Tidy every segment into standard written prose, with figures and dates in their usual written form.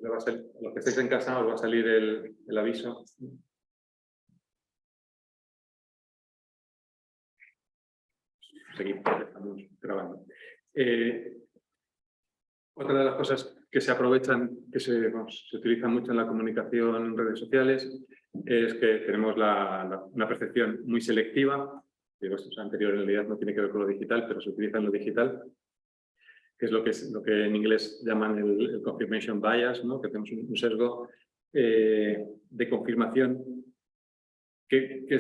los que estéis en casa os va a salir el aviso. Seguimos, estamos grabando. Otra de las cosas que se aprovechan, que se utilizan mucho en la comunicación en redes sociales, es que tenemos una percepción muy selectiva. Digo, esto es anterior, en realidad no tiene que ver con lo digital, pero se utiliza en lo digital, que es lo que en inglés llaman el confirmation bias, ¿no? Que tenemos un sesgo de confirmación que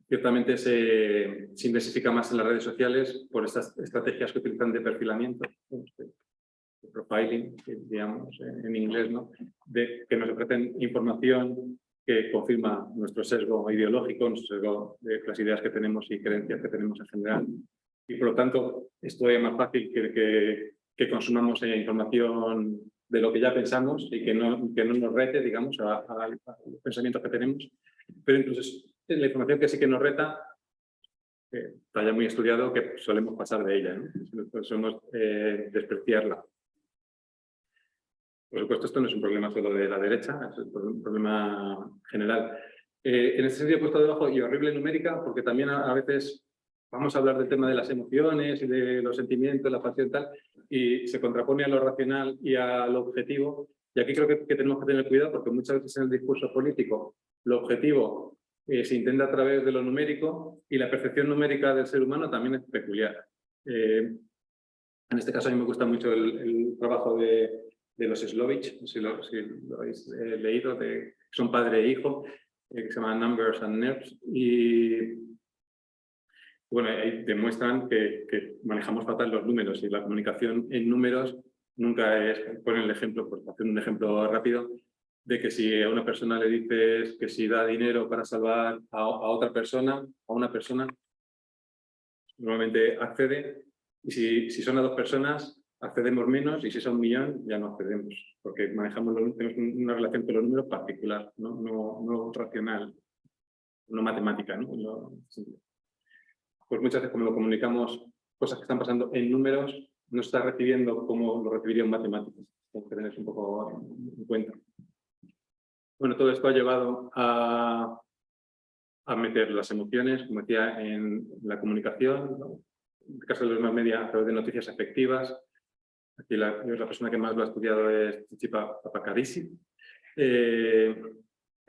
ciertamente se intensifica más en las redes sociales por estas estrategias que utilizan de perfilamiento, de profiling, digamos, en inglés, ¿no? Que nos ofrecen información que confirma nuestro sesgo ideológico, nuestro sesgo de las ideas que tenemos y creencias que tenemos en general. Y por lo tanto, esto es más fácil que consumamos información de lo que ya pensamos y que no nos rete, digamos, a los pensamientos que tenemos. Pero incluso la información que sí que nos reta, está ya muy estudiado que solemos pasar de ella, ¿no? Solemos despreciarla. Por supuesto, esto no es un problema solo de la derecha, es un problema general. En ese sentido he puesto debajo y horrible numérica, porque también a veces vamos a hablar del tema de las emociones y de los sentimientos, la pasión y tal, y se contrapone a lo racional y a lo objetivo. Y aquí creo que tenemos que tener cuidado, porque muchas veces en el discurso político lo objetivo se intenta a través de lo numérico, y la percepción numérica del ser humano también es peculiar. En este caso a mí me gusta mucho el trabajo de los Slovich, si lo habéis leído, son padre e hijo, que se llama Numbers and Nerves, y bueno, ahí demuestran que manejamos fatal los números, y la comunicación en números nunca es, ponen el ejemplo, por hacer un ejemplo rápido, de que si a una persona le dices que si da dinero para salvar a otra persona, a una persona, normalmente accede, y si son a dos personas, accedemos menos, y si son un millón, ya no accedemos, porque tenemos una relación con los números particular, no racional, no matemática, ¿no? Pues muchas veces, como lo comunicamos, cosas que están pasando en números, no está recibiendo como lo recibiría un matemático. Tengo que tener eso un poco en cuenta. Bueno, todo esto ha llevado a meter las emociones, como decía, en la comunicación, ¿no? En el caso de los más media, a través de noticias efectivas. Aquí la persona que más lo ha estudiado es Chichipa Papacarisi, que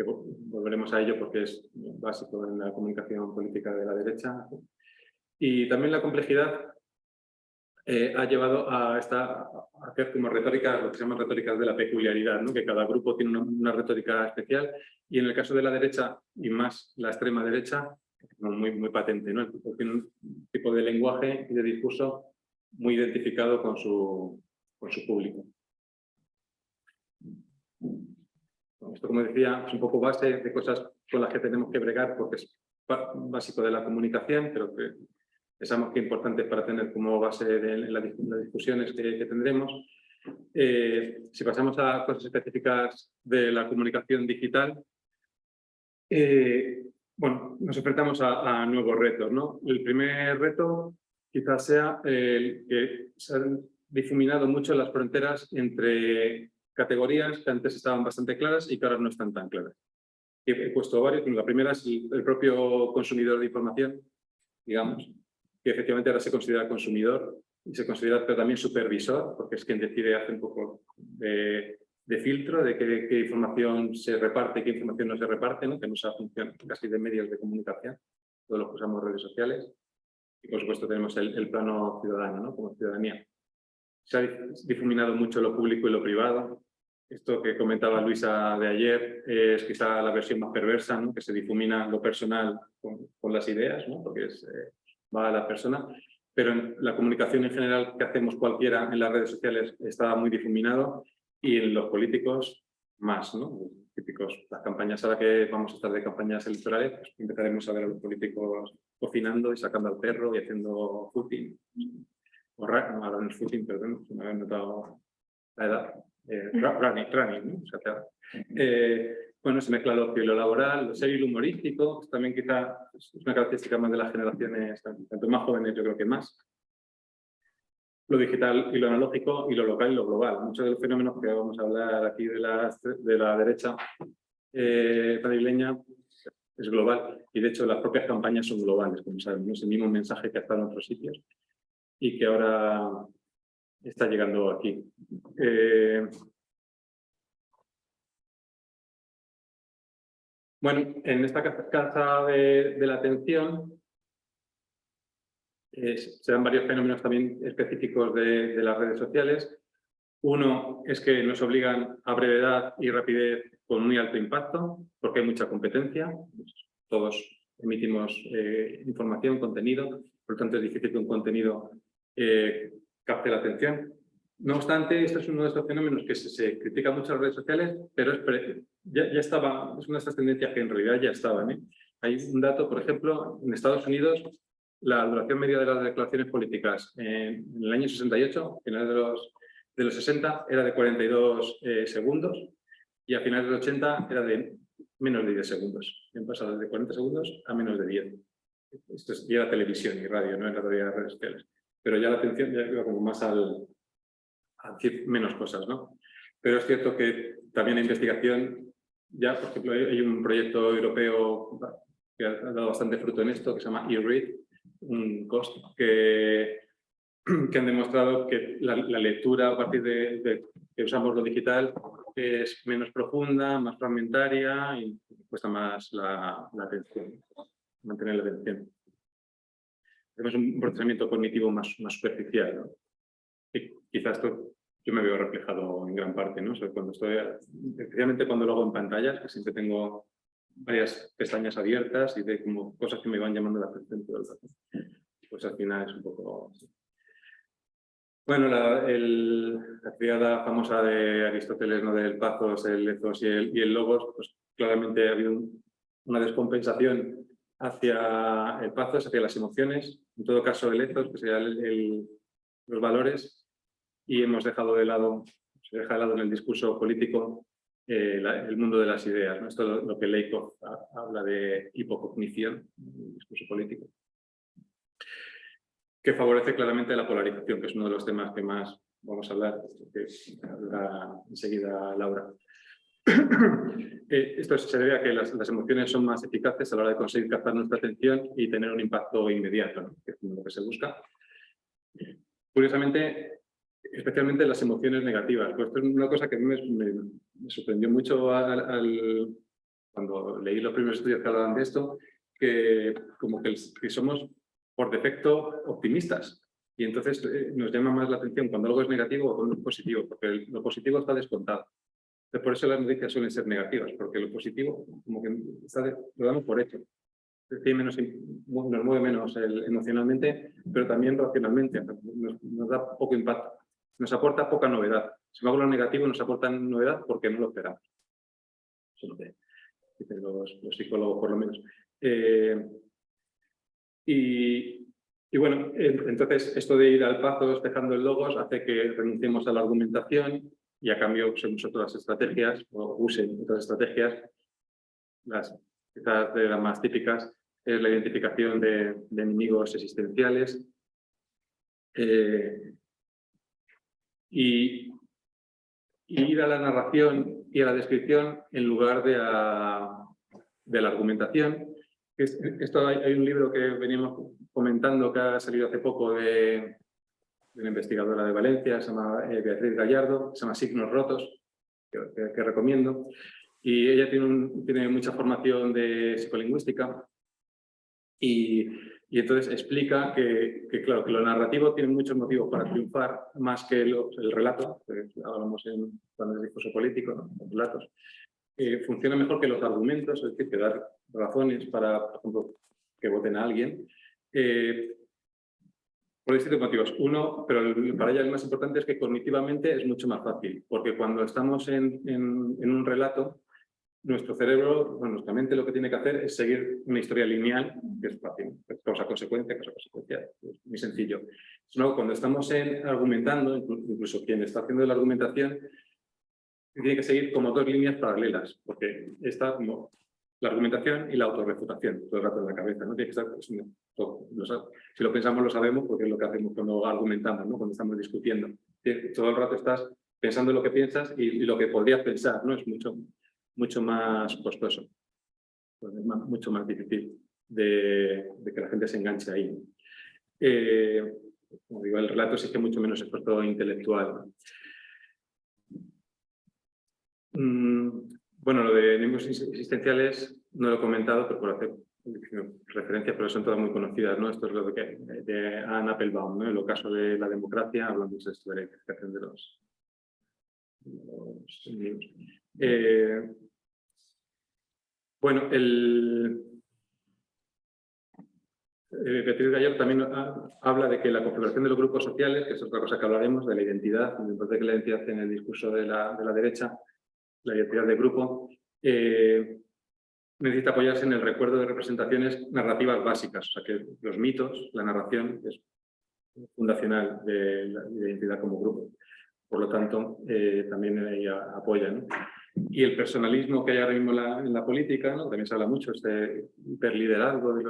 volveremos a ello porque es básico en la comunicación política de la derecha. Y también la complejidad ha llevado a hacer como retórica, lo que se llama retóricas de la peculiaridad, ¿no? Que cada grupo tiene una retórica especial, y en el caso de la derecha, y más la extrema derecha, muy patente, ¿no? Tiene un tipo de lenguaje y de discurso muy identificado con su público. Esto, como decía, es un poco base de cosas con las que tenemos que bregar, porque es básico de la comunicación, pero que pensamos que es importante para tener como base de las discusiones que tendremos. Si pasamos a cosas específicas de la comunicación digital, bueno, nos enfrentamos a nuevos retos, ¿no? El primer reto quizás sea el que se han difuminado mucho las fronteras entre categorías que antes estaban bastante claras y que ahora no están tan claras. He puesto varios. La primera es el propio consumidor de información, digamos, que efectivamente ahora se considera consumidor y se considera pero también supervisor, porque es quien decide, hace un poco de filtro de qué información se reparte y qué información no se reparte, ¿no? Tenemos esa función casi de medios de comunicación, todos los que usamos redes sociales, y por supuesto tenemos el plano ciudadano, ¿no? Como ciudadanía. Se ha difuminado mucho lo público y lo privado. Esto que comentaba Luisa de ayer es quizá la versión más perversa, ¿no? Que se difumina lo personal con las ideas, ¿no? Porque va a la persona, pero en la comunicación en general que hacemos cualquiera en las redes sociales está muy difuminado, y en los políticos más, ¿no? Típicos, las campañas, ahora que vamos a estar de campañas electorales, pues empezaremos a ver a los políticos cocinando y sacando al perro y haciendo footing. Ahora no es footing, perdón, se me había notado la edad. Running, ¿no? O sea, bueno, se mezcla lo laboral, lo serio y lo humorístico, que también quizá es una característica más de las generaciones, tanto más jóvenes yo creo que más. lo digital y lo analógico, y lo local y lo global. Muchos de los fenómenos que vamos a hablar aquí de la derecha madrileña es global, y de hecho las propias campañas son globales, como sabemos, es el mismo mensaje que ha estado en otros sitios y que ahora está llegando aquí. Bueno, en esta casa de la atención se dan varios fenómenos también específicos de las redes sociales. Uno es que nos obligan a brevedad y rapidez con muy alto impacto, porque hay mucha competencia. Todos emitimos información, contenido, por lo tanto es difícil que un contenido capte la atención. No obstante, esto es uno de estos fenómenos que se critica mucho en las redes sociales, pero ya estaba, es una de estas tendencias que en realidad ya estaban, ¿eh? Hay un dato, por ejemplo, en Estados Unidos, la duración media de las declaraciones políticas en el año 68, finales de los 60, era de 42 segundos, y a finales de los 80 era de menos de 10 segundos. Han pasado de 40 segundos a menos de 10. Esto es ya la televisión y radio, no en la realidad de las redes sociales. Pero ya la atención ya iba como más a decir menos cosas, ¿no? Pero es cierto que también la investigación, ya, por ejemplo, hay un proyecto europeo que ha dado bastante fruto en esto, que se llama eRead, un COST, que han demostrado que la lectura a partir de que usamos lo digital es menos profunda, más fragmentaria y cuesta más la atención, mantener la atención. Tenemos un procesamiento cognitivo más superficial, ¿no? Y quizás esto yo me veo reflejado en gran parte, ¿no? O sea, especialmente cuando lo hago en pantallas, que siempre tengo varias pestañas abiertas y de como cosas que me van llamando la atención todo el rato. Pues al final es un poco... Bueno, la triada famosa de Aristóteles, ¿no? Del pathos, el ethos y el logos, pues claramente ha habido una descompensación hacia el pathos, hacia las emociones, en todo caso el ethos, que sería los valores, y hemos dejado de lado, se deja de lado en el discurso político el mundo de las ideas, ¿no? Esto es lo que Lakoff habla de hipocognición, el discurso político, que favorece claramente la polarización, que es uno de los temas que más vamos a hablar, que hablará enseguida Laura. Esto se debe a que las emociones son más eficaces a la hora de conseguir captar nuestra atención y tener un impacto inmediato, ¿no? Que es lo que se busca. Curiosamente, especialmente las emociones negativas. Pues esto es una cosa que a mí me sorprendió mucho cuando leí los primeros estudios que hablaban de esto, que como que somos por defecto optimistas. Y entonces nos llama más la atención cuando algo es negativo o cuando es positivo, porque lo positivo está descontado. Entonces, por eso las noticias suelen ser negativas, porque lo positivo como que lo damos por hecho. Nos mueve menos emocionalmente, pero también racionalmente. Nos da poco impacto. Nos aporta poca novedad. Sin embargo, lo negativo nos aporta novedad porque no lo esperamos. Eso es lo que dicen los psicólogos, por lo menos. Y bueno, entonces esto de ir al pathos dejando el logos hace que renunciemos a la argumentación y a cambio usemos otras estrategias o usen otras estrategias. Quizás de las más típicas es la identificación de enemigos existenciales y ir a la narración y a la descripción en lugar de la argumentación. Hay un libro que veníamos comentando que ha salido hace poco de una investigadora de Valencia, se llama Beatriz Gallardo, se llama Signos Rotos, que recomiendo. Y ella tiene mucha formación de psicolingüística y entonces explica que, claro, que lo narrativo tiene muchos motivos para triunfar más que el relato, que hablamos cuando es discurso político, ¿no? Los relatos. Funciona mejor que los argumentos, es decir, que dar razones para, por ejemplo, que voten a alguien, por distintos motivos. Uno, pero para ella el más importante es que cognitivamente es mucho más fácil, porque cuando estamos en un relato, nuestro cerebro, bueno, nuestra mente lo que tiene que hacer es seguir una historia lineal, que es fácil, causa-consecuencia, causa-consecuencia, es muy sencillo. No, cuando estamos argumentando, incluso quien está haciendo la argumentación, tiene que seguir como dos líneas paralelas, porque está como la argumentación y la autorrefutación, todo el rato en la cabeza, ¿no? Tiene que estar, pues, si lo pensamos lo sabemos porque es lo que hacemos cuando argumentamos, ¿no? Cuando estamos discutiendo. Todo el rato estás pensando lo que piensas y lo que podrías pensar, ¿no? Es mucho más costoso, pues es mucho más difícil de que la gente se enganche ahí. Como digo, el relato exige mucho menos esfuerzo intelectual. Bueno, lo de enemigos existenciales no lo he comentado, pero por hacer referencia, pero son todas muy conocidas, ¿no? Esto es lo de Anne Applebaum, ¿no? El ocaso de la democracia, hablando de esto de la identificación de los enemigos. Bueno, Beatriz Gallego también habla de que la configuración de los grupos sociales, que es otra cosa que hablaremos, de la identidad, me parece que la identidad en el discurso de la derecha, la identidad de grupo, necesita apoyarse en el recuerdo de representaciones narrativas básicas, o sea que los mitos, la narración es fundacional de la identidad como grupo. Por lo tanto, también ella apoya, ¿no? Y el personalismo que hay ahora mismo en la política, ¿no? También se habla mucho, este hiperliderazgo de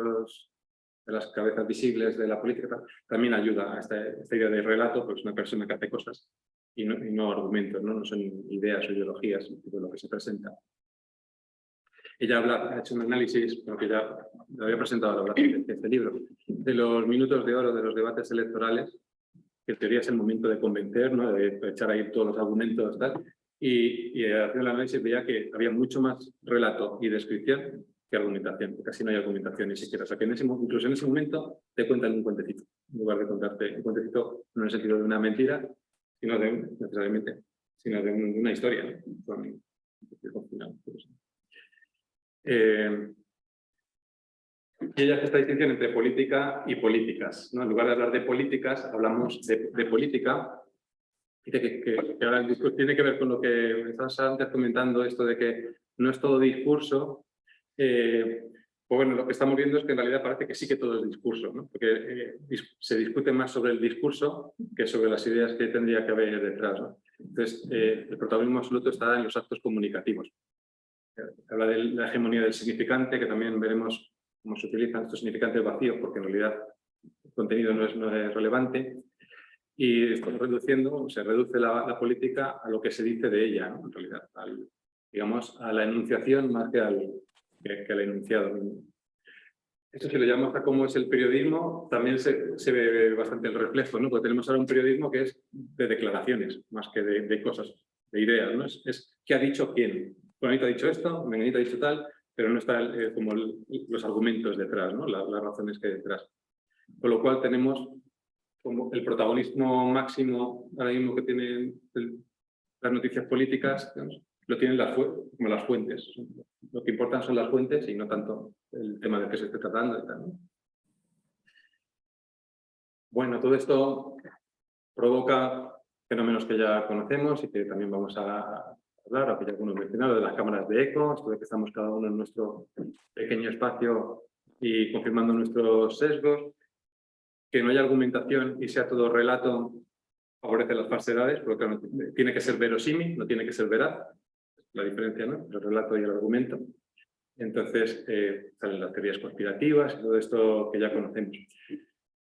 las cabezas visibles de la política, también ayuda a esta idea de relato, porque es una persona que hace cosas y no argumentos, ¿no? No son ideas o ideologías de lo que se presenta. Ella ha hecho un análisis, que ya lo había presentado al hablar de este libro, de los minutos de oro de los debates electorales, que en teoría es el momento de convencer, ¿no? De echar ahí todos los argumentos, tal, y haciendo el análisis veía que había mucho más relato y descripción que argumentación, casi no hay argumentación ni siquiera. O sea que incluso en ese momento te cuentan un cuentecito, en lugar de contarte un cuentecito no en el sentido de una mentira, sino necesariamente, sino de una historia, ¿no? Con final. Y ella hace esta distinción entre política y políticas, ¿no? En lugar de hablar de políticas, hablamos de política. Dice que ahora el discurso tiene que ver con lo que estabas antes comentando, esto de que no es todo discurso. Pues bueno, lo que estamos viendo es que en realidad parece que sí que todo es discurso, ¿no? Porque se discute más sobre el discurso que sobre las ideas que tendría que haber detrás, ¿no? Entonces, el protagonismo absoluto está en los actos comunicativos. Habla de la hegemonía del significante, que también veremos cómo se utilizan estos significantes vacíos, porque en realidad el contenido no es relevante. Y estamos reduciendo, se reduce la política a lo que se dice de ella, ¿no? En realidad, digamos, a la enunciación más que al enunciado. Esto si lo llamamos a cómo es el periodismo, también se ve bastante el reflejo, ¿no? Porque tenemos ahora un periodismo que es de declaraciones, más que de cosas, de ideas, ¿no? Es qué ha dicho quién. Fulanito ha dicho esto, Menganito ha dicho tal, pero no están como los argumentos detrás, ¿no? Las razones que hay detrás. Con lo cual tenemos como el protagonismo máximo ahora mismo que tienen las noticias políticas, digamos, lo tienen como las fuentes. Lo que importan son las fuentes y no tanto el tema del que se esté tratando y tal, ¿no? Bueno, todo esto provoca fenómenos que ya conocemos y que también vamos a hablar, o que ya algunos mencionado, de las cámaras de eco, esto de que estamos cada uno en nuestro pequeño espacio y confirmando nuestros sesgos, que no haya argumentación y sea todo relato favorece las falsedades, porque claro, tiene que ser verosímil, no tiene que ser veraz, la diferencia, ¿no? El relato y el argumento. Entonces salen las teorías conspirativas y todo esto que ya conocemos.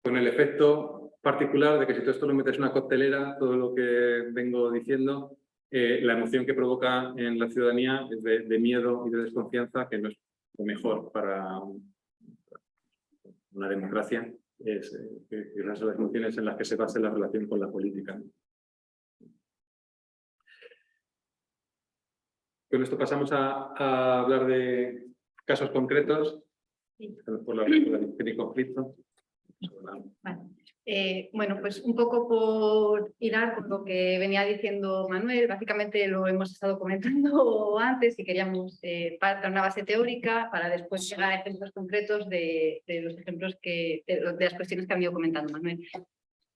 Con el efecto particular de que si todo esto lo metes en una coctelera, todo lo que vengo diciendo, la emoción que provoca en la ciudadanía es de miedo y de desconfianza, que no es lo mejor para una democracia. Es las emociones en las que se basa la relación con la política. Con esto pasamos a hablar de casos concretos. Sí. Por la de conflicto. Vale. Bueno, pues un poco por hilar con lo que venía diciendo Manuel, básicamente lo hemos estado comentando antes y queríamos partir una base teórica para después llegar a ejemplos concretos de los ejemplos de las cuestiones que han ido comentando Manuel.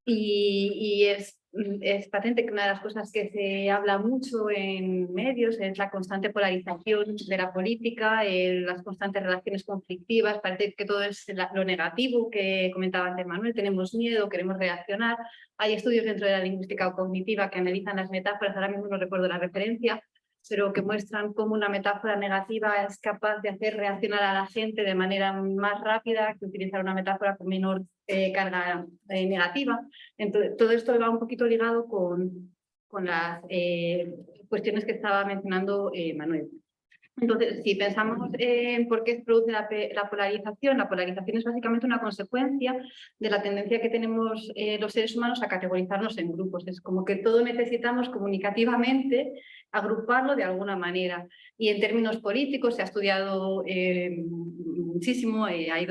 Y es patente que una de las cosas que se habla mucho en medios es la constante polarización de la política, las constantes relaciones conflictivas. Parece que todo es lo negativo que comentaba antes Manuel, tenemos miedo, queremos reaccionar. Hay estudios dentro de la lingüística cognitiva que analizan las metáforas, ahora mismo no recuerdo la referencia, pero que muestran cómo una metáfora negativa es capaz de hacer reaccionar a la gente de manera más rápida que utilizar una metáfora con menor carga negativa. Entonces, todo esto va un poquito ligado con las cuestiones que estaba mencionando Manuel. Entonces, si pensamos en por qué se produce la polarización es básicamente una consecuencia de la tendencia que tenemos los seres humanos a categorizarnos en grupos. Es como que todo necesitamos comunicativamente agruparlo de alguna manera. Y en términos políticos se ha estudiado muchísimo. Hay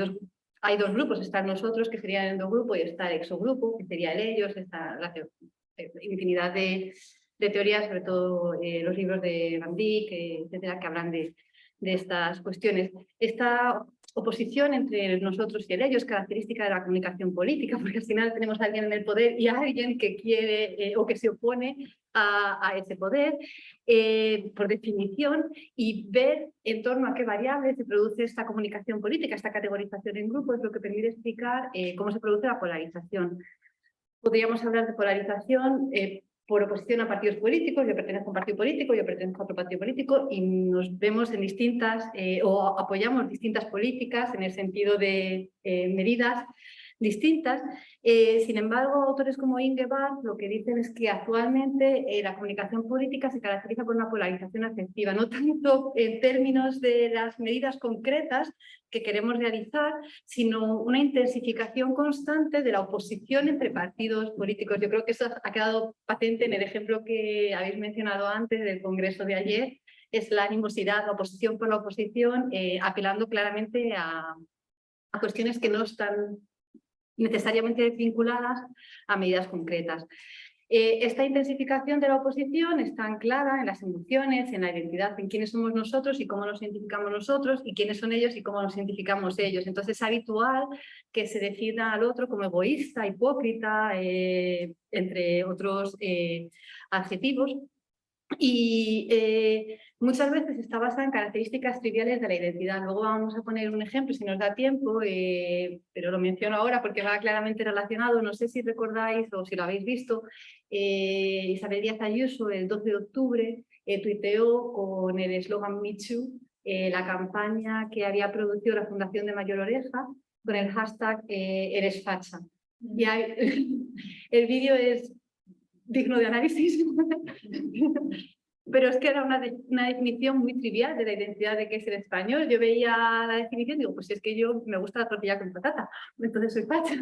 dos grupos, están nosotros, que sería el endogrupo, y está el exogrupo, que sería el ellos, está la infinidad de teorías, sobre todo los libros de Van Dijk, etcétera, que hablan de estas cuestiones. Esta oposición entre nosotros y el ellos es característica de la comunicación política, porque al final tenemos a alguien en el poder y a alguien que quiere o que se opone a ese poder, por definición, y ver en torno a qué variables se produce esta comunicación política, esta categorización en grupo, es lo que permite explicar cómo se produce la polarización. Podríamos hablar de polarización por oposición a partidos políticos. Yo pertenezco a un partido político, yo pertenezco a otro partido político, y nos vemos en distintas o apoyamos distintas políticas en el sentido de medidas distintas. Sin embargo, autores como Ingebarg lo que dicen es que actualmente la comunicación política se caracteriza por una polarización afectiva, no tanto en términos de las medidas concretas que queremos realizar, sino una intensificación constante de la oposición entre partidos políticos. Yo creo que eso ha quedado patente en el ejemplo que habéis mencionado antes del congreso de ayer. Es la animosidad, la oposición por la oposición, apelando claramente a cuestiones que no están necesariamente vinculadas a medidas concretas. Esta intensificación de la oposición está anclada en las emociones, en la identidad, en quiénes somos nosotros y cómo nos identificamos nosotros, y quiénes son ellos y cómo nos identificamos ellos. Entonces es habitual que se defina al otro como egoísta, hipócrita, entre otros adjetivos. Y muchas veces está basada en características triviales de la identidad. Luego vamos a poner un ejemplo si nos da tiempo, pero lo menciono ahora porque va claramente relacionado. No sé si recordáis o si lo habéis visto. Isabel Díaz Ayuso el 12 de octubre tuiteó con el eslogan Me Too la campaña que había producido la Fundación de Mayor Oreja con el hashtag Eres facha. Y el vídeo es digno de análisis, pero es que era una definición muy trivial de la identidad de qué es el español. Yo veía la definición y digo, pues es que yo me gusta la tortilla con patata, entonces soy facha,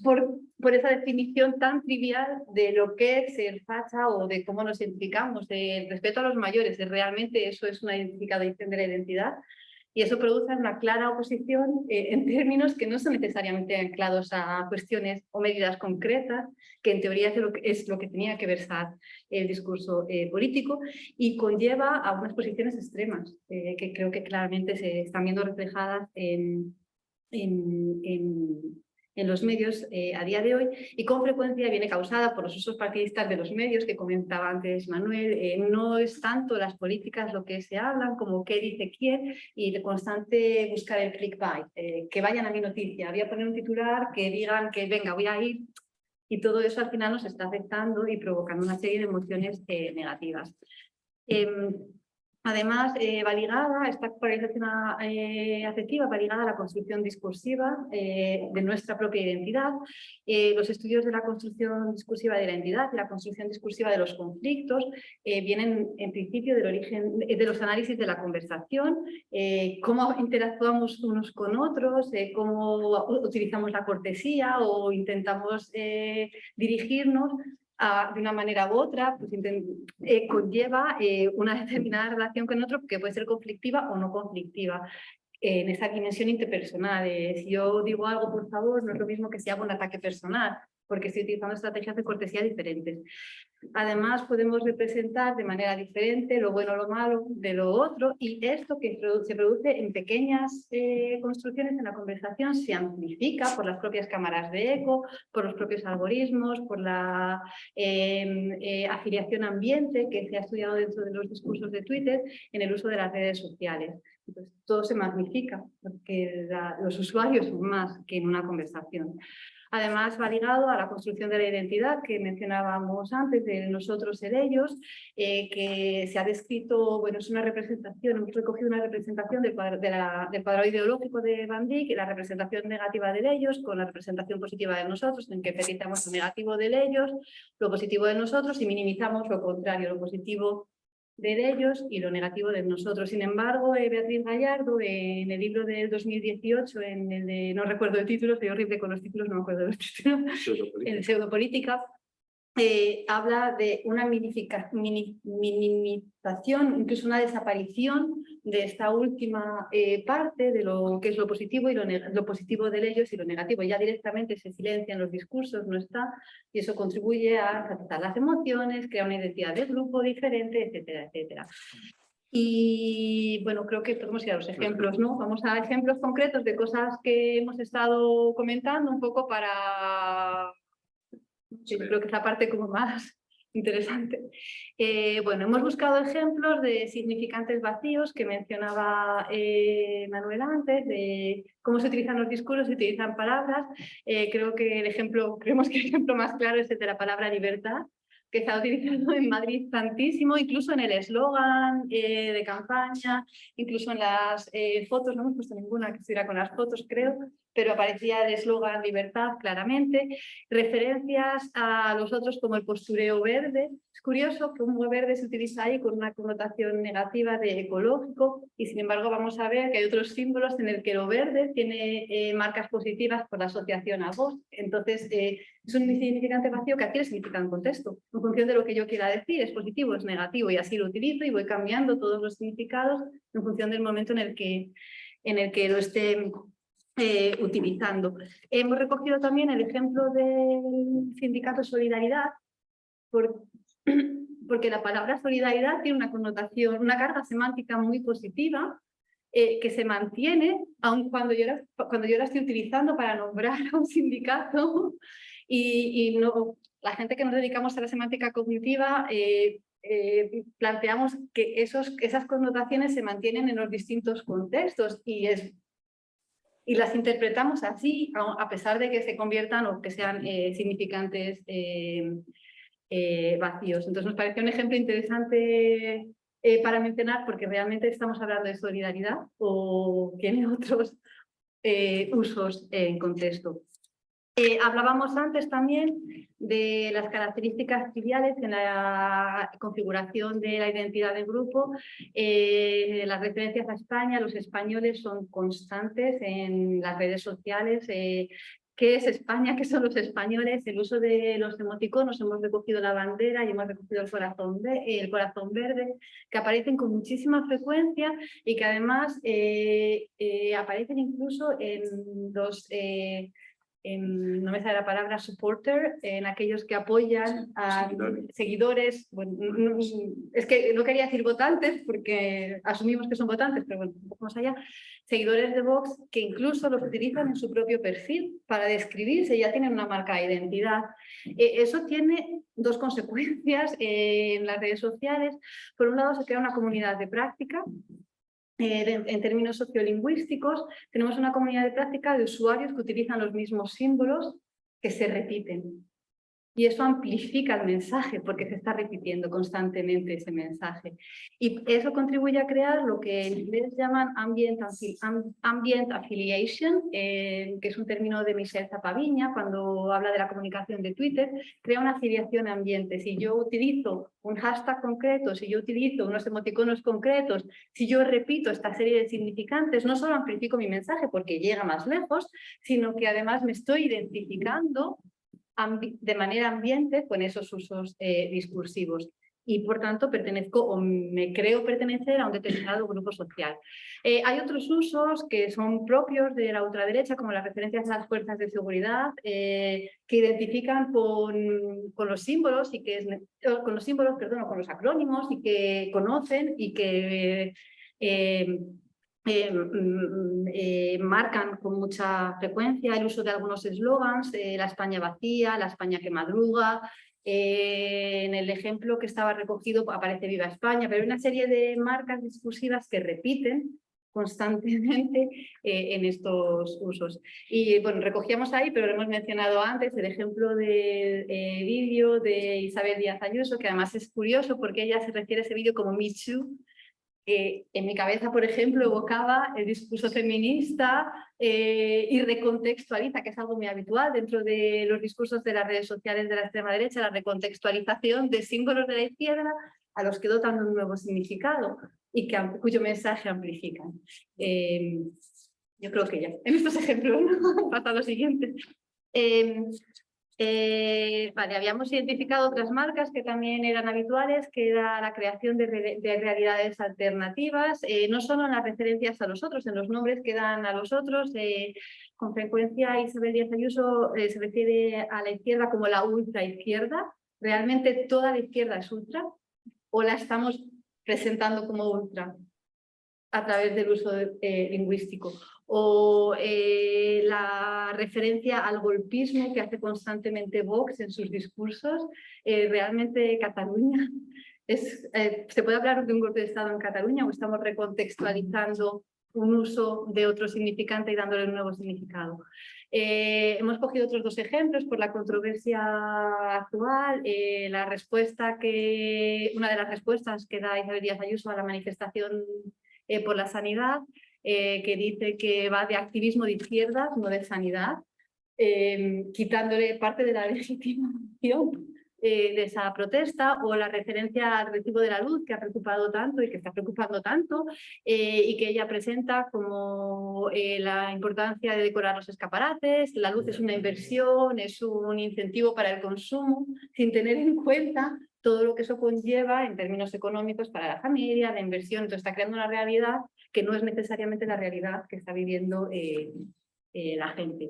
por esa definición tan trivial de lo que es ser facha o de cómo nos identificamos, de respeto a los mayores, de realmente eso es una identificación de la identidad. Y eso produce una clara oposición en términos que no son necesariamente anclados a cuestiones o medidas concretas, que en teoría es lo que tenía que versar el discurso político, y conlleva a unas posiciones extremas, que creo que claramente se están viendo reflejadas en los medios a día de hoy, y con frecuencia viene causada por los usos partidistas de los medios que comentaba antes Manuel. No es tanto las políticas lo que se hablan como qué dice quién, y de constante buscar el clickbait, que vayan a mi noticia, voy a poner un titular, que digan que venga, voy a ir, y todo eso al final nos está afectando y provocando una serie de emociones negativas. Además, va ligada, esta polarización afectiva va ligada a la construcción discursiva de nuestra propia identidad. Los estudios de la construcción discursiva de la identidad y la construcción discursiva de los conflictos vienen en principio del origen de los análisis de la conversación, cómo interactuamos unos con otros, cómo utilizamos la cortesía o intentamos dirigirnos de una manera u otra, pues conlleva una determinada relación con otro que puede ser conflictiva o no conflictiva. En esa dimensión interpersonal, si yo digo algo por favor, no es lo mismo que si hago un ataque personal, porque estoy utilizando estrategias de cortesía diferentes. Además, podemos representar de manera diferente lo bueno o lo malo de lo otro, y esto que se produce en pequeñas construcciones en la conversación se amplifica por las propias cámaras de eco, por los propios algoritmos, por la afiliación ambiente que se ha estudiado dentro de los discursos de Twitter en el uso de las redes sociales. Entonces, todo se magnifica porque los usuarios son más que en una conversación. Además, va ligado a la construcción de la identidad que mencionábamos antes, del nosotros, el ellos, que se ha descrito, bueno, es una representación, hemos recogido una representación del cuadrado ideológico de Van Dijk, la representación negativa del ellos con la representación positiva de nosotros, en que petitamos lo negativo del ellos, lo positivo de nosotros y minimizamos lo contrario, lo positivo de ellos y lo negativo de nosotros. Sin embargo, Beatriz Gallardo, en el libro del 2018, en el de, no recuerdo el título, soy horrible con los títulos, no me acuerdo de los títulos, en Pseudopolítica, habla de una minimización, incluso una desaparición de esta última parte de lo que es lo positivo y lo positivo de ellos y lo negativo. Ya directamente se silencian los discursos, no está, y eso contribuye a captar las emociones, crear una identidad de grupo diferente, etcétera, etcétera. Y bueno, creo que podemos ir a los ejemplos, ¿no? Vamos a ejemplos concretos de cosas que hemos estado comentando un poco para... Sí, yo creo que es la parte como más interesante. Bueno, hemos buscado ejemplos de significantes vacíos que mencionaba Manuel antes, de cómo se utilizan los discursos, se utilizan palabras. Creemos que el ejemplo más claro es el de la palabra libertad, que está utilizado en Madrid tantísimo, incluso en el eslogan de campaña, incluso en las fotos, no hemos puesto ninguna que estuviera con las fotos, creo, pero aparecía el eslogan libertad claramente, referencias a los otros como el postureo verde. Es curioso que un verde se utiliza ahí con una connotación negativa de ecológico y sin embargo vamos a ver que hay otros símbolos en el que lo verde tiene marcas positivas por la asociación a voz. Entonces es un significante vacío que aquí le significa un contexto. En función de lo que yo quiera decir, es positivo, es negativo y así lo utilizo y voy cambiando todos los significados en función del momento en el que lo esté utilizando. Hemos recogido también el ejemplo del sindicato Solidaridad, porque la palabra solidaridad tiene una connotación, una carga semántica muy positiva que se mantiene aun cuando yo la estoy utilizando para nombrar a un sindicato y no, la gente que nos dedicamos a la semántica cognitiva planteamos que esas connotaciones se mantienen en los distintos contextos y las interpretamos así, a pesar de que se conviertan o que sean significantes vacíos. Entonces nos pareció un ejemplo interesante para mencionar porque realmente estamos hablando de solidaridad o tiene otros usos en contexto. Hablábamos antes también de las características triviales en la configuración de la identidad del grupo. Las referencias a España, los españoles son constantes en las redes sociales. ¿Qué es España? ¿Qué son los españoles? El uso de los emoticonos, hemos recogido la bandera y hemos recogido el corazón verde, que aparecen con muchísima frecuencia y que además aparecen incluso en los... no me sale la palabra supporter, en aquellos que apoyan a seguidores. Bueno, es que no quería decir votantes porque asumimos que son votantes, pero bueno, un poco más allá. Seguidores de Vox que incluso los utilizan en su propio perfil para describirse, ya tienen una marca de identidad. Eso tiene dos consecuencias en las redes sociales. Por un lado, se crea una comunidad de práctica. En términos sociolingüísticos, tenemos una comunidad de práctica de usuarios que utilizan los mismos símbolos que se repiten. Y eso amplifica el mensaje porque se está repitiendo constantemente ese mensaje. Y eso contribuye a crear lo que en inglés llaman ambient affiliation, que es un término de Michel Zapaviña cuando habla de la comunicación de Twitter, crea una afiliación a ambiente. Si yo utilizo un hashtag concreto, si yo utilizo unos emoticonos concretos, si yo repito esta serie de significantes, no solo amplifico mi mensaje porque llega más lejos, sino que además me estoy identificando de manera ambiente con esos usos discursivos y por tanto pertenezco o me creo pertenecer a un determinado grupo social. Hay otros usos que son propios de la ultraderecha, como las referencias a las fuerzas de seguridad, que identifican con los símbolos y que con los acrónimos y que conocen y que marcan con mucha frecuencia el uso de algunos eslogans, la España vacía, la España que madruga. En el ejemplo que estaba recogido aparece Viva España, pero hay una serie de marcas discursivas que repiten constantemente en estos usos. Y bueno, recogíamos ahí, pero lo hemos mencionado antes, el ejemplo del vídeo de Isabel Díaz Ayuso, que además es curioso porque ella se refiere a ese vídeo como Me Too, que en mi cabeza, por ejemplo, evocaba el discurso feminista y recontextualiza, que es algo muy habitual dentro de los discursos de las redes sociales de la extrema derecha, la recontextualización de símbolos de la izquierda a los que dotan un nuevo significado y cuyo mensaje amplifican. Yo creo que ya, en estos ejemplos, ¿no? Pasa lo siguiente. Vale, habíamos identificado otras marcas que también eran habituales, que era la creación de realidades alternativas, no solo en las referencias a los otros, en los nombres que dan a los otros. Con frecuencia Isabel Díaz Ayuso se refiere a la izquierda como la ultraizquierda. ¿Realmente toda la izquierda es ultra o la estamos presentando como ultra a través del uso lingüístico? O la referencia al golpismo que hace constantemente Vox en sus discursos. Realmente Cataluña ¿se puede hablar de un golpe de Estado en Cataluña o estamos recontextualizando un uso de otro significante y dándole un nuevo significado? Hemos cogido otros dos ejemplos por la controversia actual. Una de las respuestas que da Isabel Díaz Ayuso a la manifestación por la sanidad, que dice que va de activismo de izquierdas, no de sanidad, quitándole parte de la legitimación de esa protesta, o la referencia al recibo de la luz, que ha preocupado tanto y que está preocupando tanto, y que ella presenta como la importancia de decorar los escaparates. La luz es una inversión, es un incentivo para el consumo, sin tener en cuenta todo lo que eso conlleva en términos económicos para la familia, la inversión. Entonces está creando una realidad que no es necesariamente la realidad que está viviendo la gente.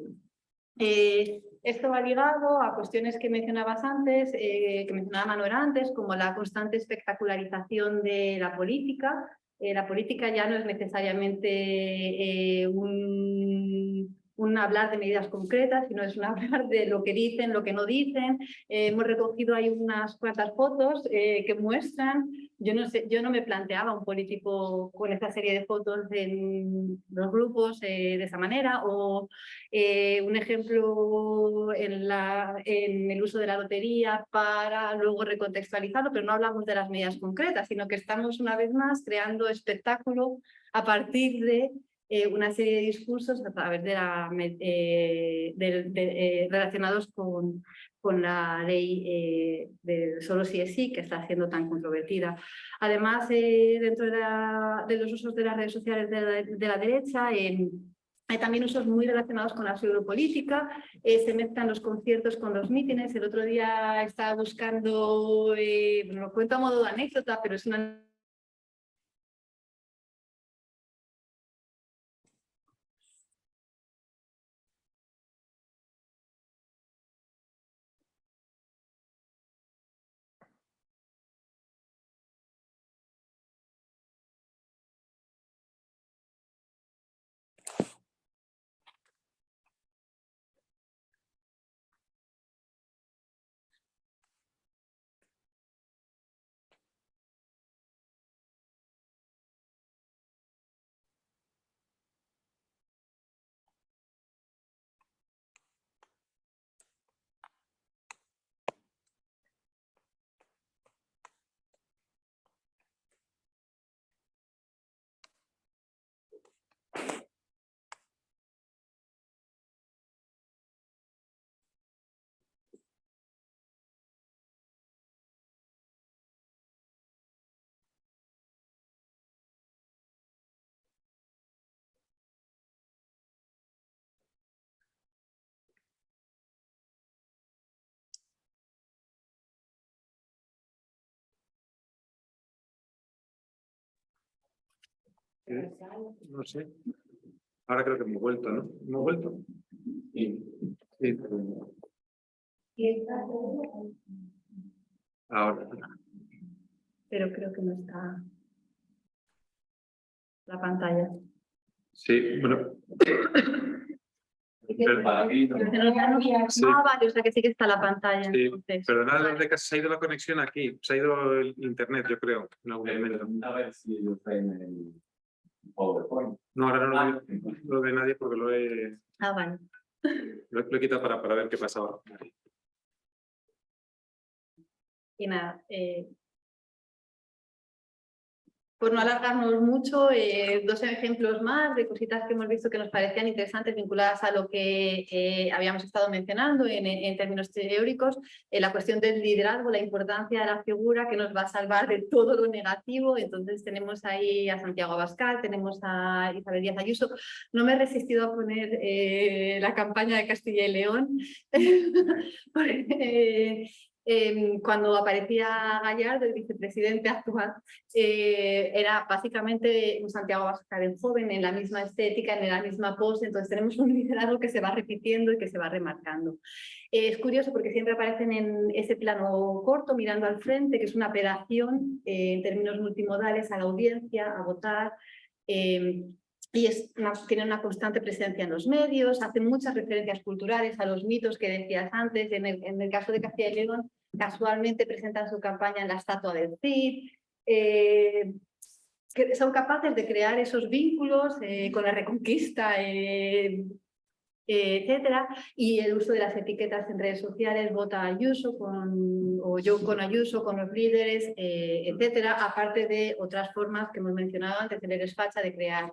Esto va ligado a cuestiones que mencionabas antes, que mencionaba Manuel antes, como la constante espectacularización de la política. La política ya no es necesariamente un hablar de medidas concretas, sino es un hablar de lo que dicen, lo que no dicen. Hemos recogido ahí unas cuantas fotos que muestran. Yo no me planteaba un político con esta serie de fotos en los grupos de esa manera, o un ejemplo en el uso de la lotería para luego recontextualizarlo, pero no hablamos de las medidas concretas, sino que estamos una vez más creando espectáculo a partir de una serie de discursos a través de relacionados con la ley del solo sí es sí, que está siendo tan controvertida. Además, dentro de los usos de las redes sociales de la derecha, hay también usos muy relacionados con la pseudopolítica. Se mezclan los conciertos con los mítines. El otro día estaba buscando, lo cuento a modo de anécdota, pero es una... No sé. Ahora creo que hemos vuelto, ¿no? ¿Hemos vuelto? Sí. Sí. Ahora. Pero creo que no está la pantalla. Sí, bueno. Sí. Vale, o sea que sí que está la pantalla. Sí, Entonces. pero nada, de que se ha ido la conexión aquí, se ha ido el internet, yo creo, en algún momento. A ver si ellos traen el... PowerPoint. No, ahora no lo ve nadie porque lo he Vale. quitado para ver qué pasaba. Y nada, por no alargarnos mucho, dos ejemplos más de cositas que hemos visto que nos parecían interesantes vinculadas a lo que habíamos estado mencionando en términos teóricos, la cuestión del liderazgo, la importancia de la figura que nos va a salvar de todo lo negativo. Entonces tenemos ahí a Santiago Abascal, tenemos a Isabel Díaz Ayuso. No me he resistido a poner la campaña de Castilla y León, cuando aparecía Gallardo, el vicepresidente actual, era básicamente un Santiago Abascal en joven, en la misma estética, en la misma pose. Entonces tenemos un liderazgo que se va repitiendo y que se va remarcando. Es curioso porque siempre aparecen en ese plano corto, mirando al frente, que es una apelación en términos multimodales a la audiencia, a votar. Y tiene una constante presencia en los medios, hace muchas referencias culturales a los mitos que decías antes. En el caso de Castilla y León, casualmente presentan su campaña en la estatua del Cid. Que son capaces de crear esos vínculos con la Reconquista, etcétera, y el uso de las etiquetas en redes sociales, vota Ayuso o yo con Ayuso, con los líderes, etcétera, aparte de otras formas que hemos mencionado antes, el Eres Facha, de crear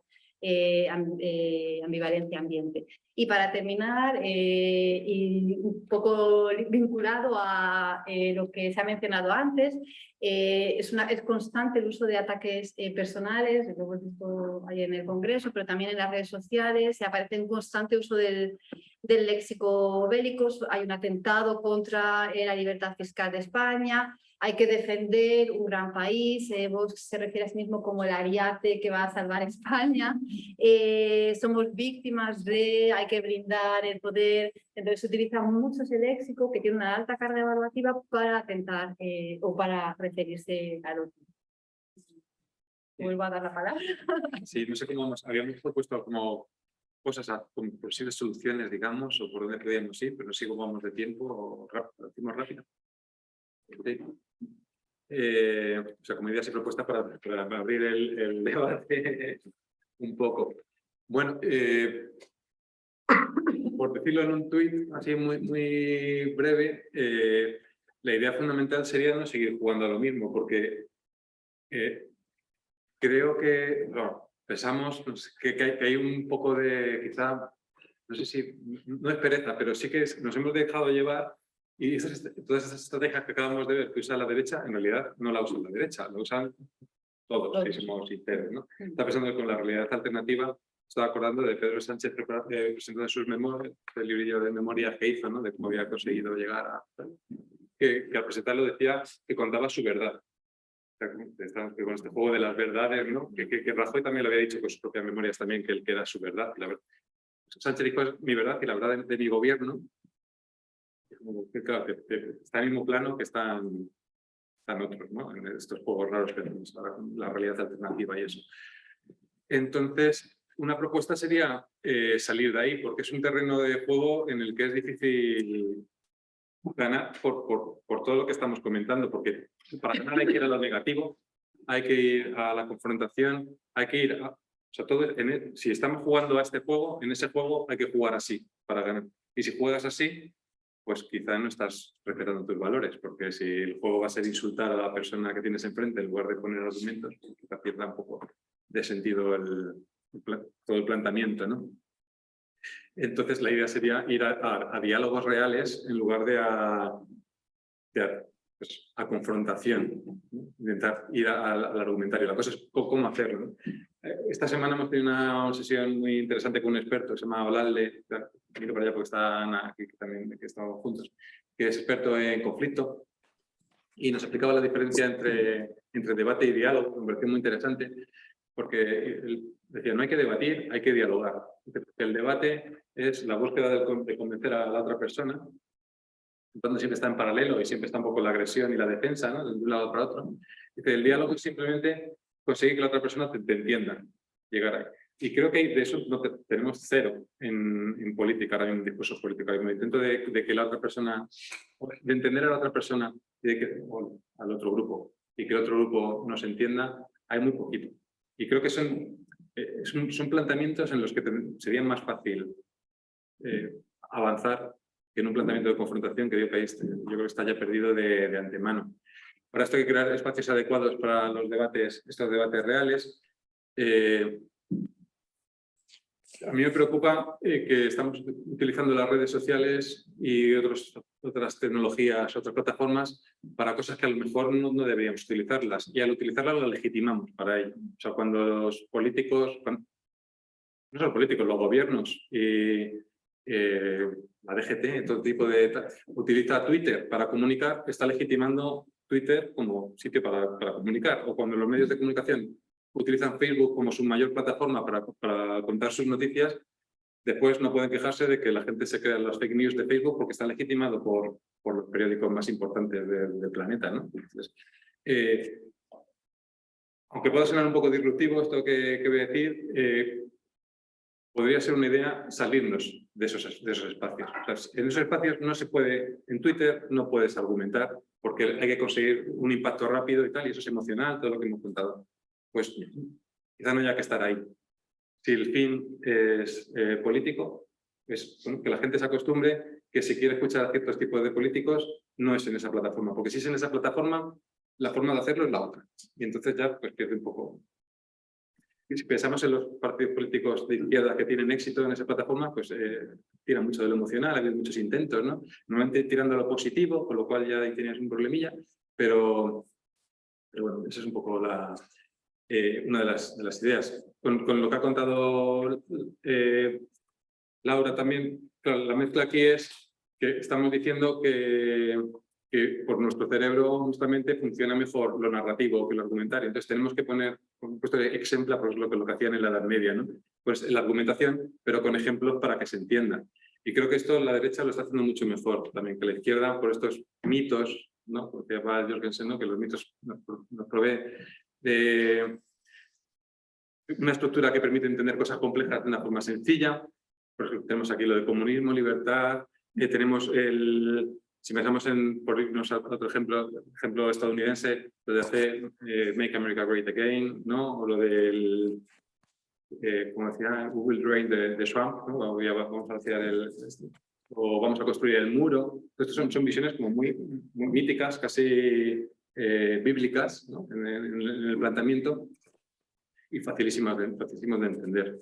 ambivalencia ambiente. Y para terminar, y un poco vinculado a lo que se ha mencionado antes, es constante el uso de ataques personales, lo hemos visto ahí en el Congreso, pero también en las redes sociales. Se aparece un constante uso del léxico bélico. Hay un atentado contra la libertad fiscal de España. Hay que defender un gran país. Vox se refiere a sí mismo como el ariete que va a salvar España. Somos víctimas de, hay que brindar el poder. Entonces se utiliza mucho ese léxico que tiene una alta carga evaluativa para atentar o para referirse al otro. Vuelvo a dar la palabra. Sí, no sé cómo habíamos propuesto como cosas, como posibles soluciones, digamos, o por dónde podíamos ir, pero no sé cómo vamos de tiempo, o lo hacemos rápido. Sí. O sea, como idea y propuesta para abrir el debate un poco. Bueno, por decirlo en un tuit así muy breve, la idea fundamental sería no seguir jugando a lo mismo, porque creo que pensamos que hay un poco de, quizá, no sé si, no es pereza, pero sí que nos hemos dejado llevar. Y todas esas estrategias que acabamos de ver que usa la derecha, en realidad no la usan la derecha, la usan todos, si somos sinceros, ¿no? Está pensando que con la realidad alternativa, estaba acordando de Pedro Sánchez presentando sus memorias, el librillo de memorias que hizo, ¿no? De cómo había conseguido llegar a... Que al presentarlo decía que contaba su verdad. O sea, que con este juego de las verdades, ¿no? Que Rajoy también lo había dicho con sus propias memorias también, que él que era su verdad. Sánchez dijo, es mi verdad y la verdad de mi gobierno. Claro, que está en el mismo plano que están otros, ¿no? En estos juegos raros que tenemos ahora con la realidad alternativa y eso. Entonces, una propuesta sería salir de ahí, porque es un terreno de juego en el que es difícil ganar por todo lo que estamos comentando, porque para ganar hay que ir a lo negativo, hay que ir a la confrontación, hay que ir a... O sea, si estamos jugando a este juego, en ese juego hay que jugar así para ganar. Y si juegas así, pues quizá no estás respetando tus valores, porque si el juego va a ser insultar a la persona que tienes enfrente en lugar de poner argumentos, quizá pierda un poco de sentido todo el planteamiento, ¿no? Entonces la idea sería ir a diálogos reales en lugar de a confrontación, ¿no? Intentar ir al argumentario. La cosa es cómo hacerlo, ¿no? Esta semana hemos tenido una sesión muy interesante con un experto que se llama Olalde, miro para allá porque están aquí también, que estamos juntos, que es experto en conflicto, y nos explicaba la diferencia entre debate y diálogo. Me pareció muy interesante, porque él decía, no hay que debatir, hay que dialogar. El debate es la búsqueda de convencer a la otra persona, cuando siempre está en paralelo y siempre está un poco la agresión y la defensa, ¿no? De un lado para otro. Dice, el diálogo es simplemente conseguir que la otra persona te entienda, llegar ahí. Y creo que de eso tenemos cero en política, ahora mismo en discursos políticos. En el intento de que la otra persona, de entender a la otra persona y de que, bueno, al otro grupo, y que el otro grupo nos entienda, hay muy poquito. Y creo que son son planteamientos en los que sería más fácil avanzar que en un planteamiento de confrontación que yo creo que está ya perdido de antemano. Para esto hay que crear espacios adecuados para los debates, estos debates reales. A mí me preocupa que estamos utilizando las redes sociales y otras tecnologías, otras plataformas para cosas que a lo mejor no deberíamos utilizarlas. Y al utilizarlas las legitimamos para ello. O sea, cuando los políticos, no solo políticos, los gobiernos y la DGT, todo tipo utiliza Twitter para comunicar, está legitimando Twitter como sitio para comunicar. O cuando los medios de comunicación utilizan Facebook como su mayor plataforma para contar sus noticias, después no pueden quejarse de que la gente se crea los fake news de Facebook porque está legitimado por los periódicos más importantes del planeta, ¿no? Entonces, aunque pueda sonar un poco disruptivo esto que voy a decir, podría ser una idea salirnos de esos espacios. O sea, en esos espacios no se puede, en Twitter no puedes argumentar porque hay que conseguir un impacto rápido y tal, y eso es emocional, todo lo que hemos contado. Pues quizá no haya que estar ahí. Si el fin es político, es que la gente se acostumbre que si quiere escuchar a ciertos tipos de políticos, no es en esa plataforma, porque si es en esa plataforma, la forma de hacerlo es la otra. Y entonces ya pues pierde un poco. Y si pensamos en los partidos políticos de izquierda que tienen éxito en esa plataforma, pues tiran mucho de lo emocional, ha habido muchos intentos, ¿no? Normalmente tirando a lo positivo, con lo cual ya ahí tenías un problemilla, pero bueno, esa es un poco una de las ideas. Con lo que ha contado Laura también, claro, la mezcla aquí es que estamos diciendo que por nuestro cerebro justamente funciona mejor lo narrativo que lo argumentario. Entonces tenemos que poner, por supuesto, ejemplo, pues lo que hacían en la Edad Media, ¿no? Pues la argumentación, pero con ejemplos para que se entienda. Y creo que esto la derecha lo está haciendo mucho mejor también que la izquierda, por estos mitos, ¿no? Porque va Jorgensen, ¿no? Que los mitos nos provee de una estructura que permite entender cosas complejas de una forma sencilla. Por ejemplo, tenemos aquí lo de comunismo, libertad, tenemos si pensamos por irnos a otro ejemplo estadounidense, lo de hacer Make America Great Again, ¿no? O lo del, como decía, Google Drain de Trump, ¿no? Vamos a hacer o vamos a construir el muro. Estas son visiones como muy míticas, casi bíblicas, ¿no? en el planteamiento y facilísimas de entender.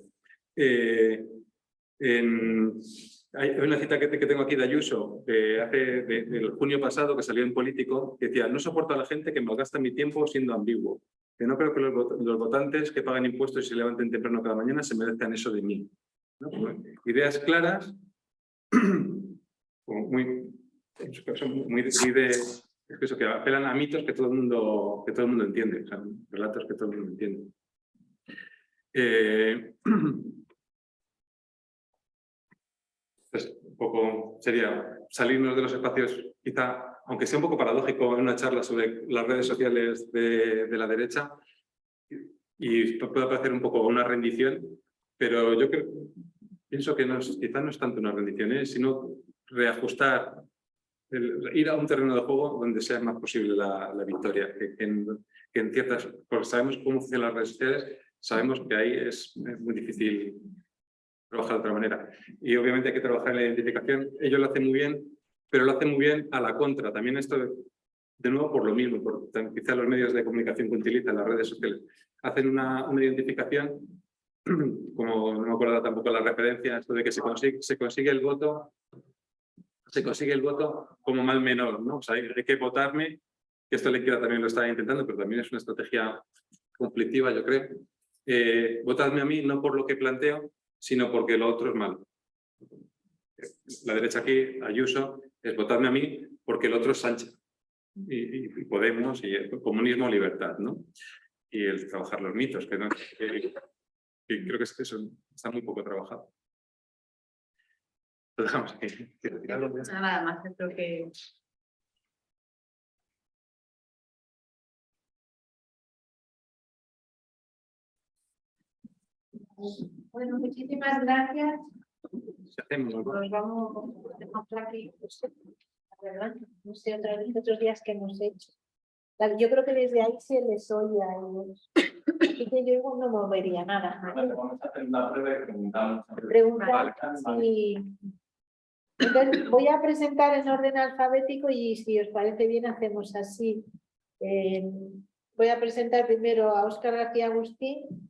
Hay una cita que tengo aquí de Ayuso, del junio pasado, que salió en Político, que decía: no soporto a la gente que malgasta mi tiempo siendo ambiguo, que no creo que los votantes que pagan impuestos y se levanten temprano cada mañana se merezcan eso de mí, ¿no? Ideas claras, muy eso, que apelan a mitos que todo el mundo entiende, o sea, relatos que todo el mundo entiende. Pues un poco sería salirnos de los espacios, quizá, aunque sea un poco paradójico en una charla sobre las redes sociales de la derecha, y puede parecer un poco una rendición, pero yo pienso que quizá no es tanto una rendición, sino reajustar, ir a un terreno de juego donde sea más posible la victoria, que en ciertas, porque sabemos cómo funcionan las redes sociales, sabemos que ahí es muy difícil trabajar de otra manera. Y obviamente hay que trabajar en la identificación. Ellos lo hacen muy bien, pero lo hacen muy bien a la contra. También esto, de nuevo, por lo mismo, quizá los medios de comunicación que utilizan las redes sociales hacen una identificación, como no me acuerdo tampoco la referencia, esto de que se consigue el voto como mal menor, ¿no? O sea, hay que votarme, que esto la izquierda también lo está intentando, pero también es una estrategia conflictiva, yo creo. Votadme a mí no por lo que planteo, sino porque lo otro es malo. La derecha aquí, Ayuso, es votadme a mí porque el otro es Sánchez. Y Podemos, y el comunismo, libertad, ¿no? Y el trabajar los mitos, que creo que eso está muy poco trabajado. Lo dejamos aquí. Nada más, creo que... Bueno, muchísimas gracias. Nos dejamos aquí. La verdad, no sé, otros días que hemos hecho. Yo creo que desde ahí se les oye a ellos. Aquí yo igual no movería nada. Vamos a hacer una prueba y preguntamos. Preguntar si... Entonces, voy a presentar en orden alfabético y si os parece bien hacemos así. Voy a presentar primero a Óscar García Agustín,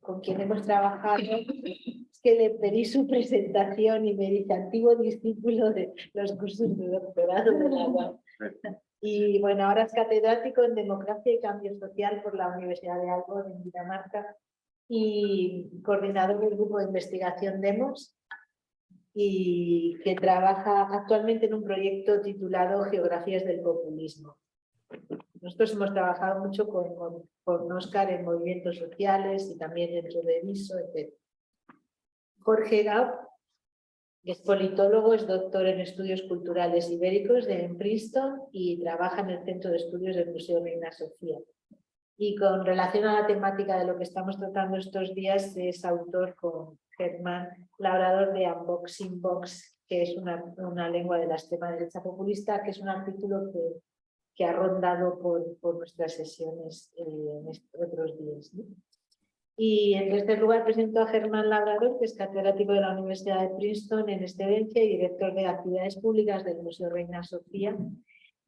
con quien hemos trabajado. Es que le pedí su presentación y me dice antiguo discípulo de los cursos de doctorado de la UAM. Y bueno, ahora es catedrático en Democracia y Cambio Social por la Universidad de Aalborg en Dinamarca y coordinador del grupo de investigación DEMOS, y que trabaja actualmente en un proyecto titulado Geografías del Populismo. Nosotros hemos trabajado mucho con Óscar en movimientos sociales y también dentro de MISO, etc. Jorge Gaup, que es politólogo, es doctor en estudios culturales ibéricos en Princeton y trabaja en el Centro de Estudios del Museo Reina Sofía. Y con relación a la temática de lo que estamos tratando estos días, es autor con Germán Labrador de Unboxing Box, que es una lengua de la extrema derecha populista, que es un artículo que ha rondado por nuestras sesiones en otros días, ¿no? Y en tercer lugar presento a Germán Labrador, que es catedrático de la Universidad de Princeton en excedencia y director de actividades públicas del Museo Reina Sofía,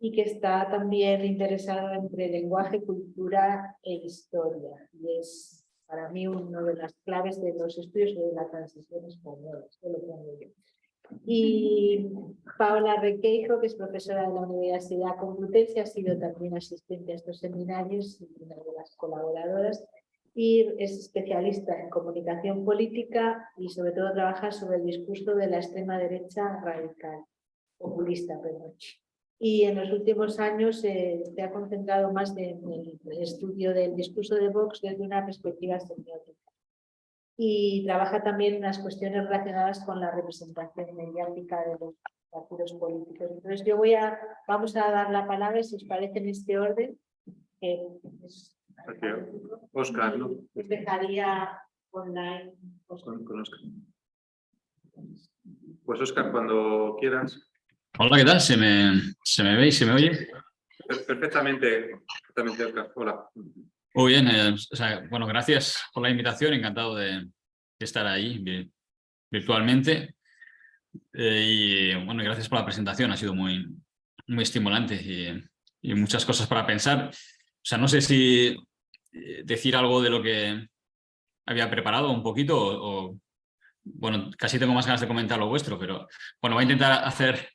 y que está también interesado entre lenguaje, cultura e historia. Y es para mí una de las claves de los estudios de la transición española. Esto lo pongo yo. Y Paola Requeijo, que es profesora de la Universidad Complutense, ha sido también asistente a estos seminarios y una de las colaboradoras. Y es especialista en comunicación política y sobre todo trabaja sobre el discurso de la extrema derecha radical, populista, perdón. Y en los últimos años se ha concentrado más en el estudio del discurso de Vox desde una perspectiva semiótica. Y trabaja también en las cuestiones relacionadas con la representación mediática de los partidos políticos. Entonces vamos a dar la palabra, si os parece, en este orden. Óscar, ¿no? Empezaría online. Con Óscar. Pues Óscar, cuando quieras. Hola, ¿qué tal? ¿Se me ve y se me oye? Perfectamente, Óscar. Hola. Muy bien, bueno, gracias por la invitación, encantado de estar ahí virtualmente. Y bueno, gracias por la presentación, ha sido muy estimulante y muchas cosas para pensar. O sea, no sé si decir algo de lo que había preparado un poquito o bueno, casi tengo más ganas de comentar lo vuestro, pero bueno, voy a intentar hacer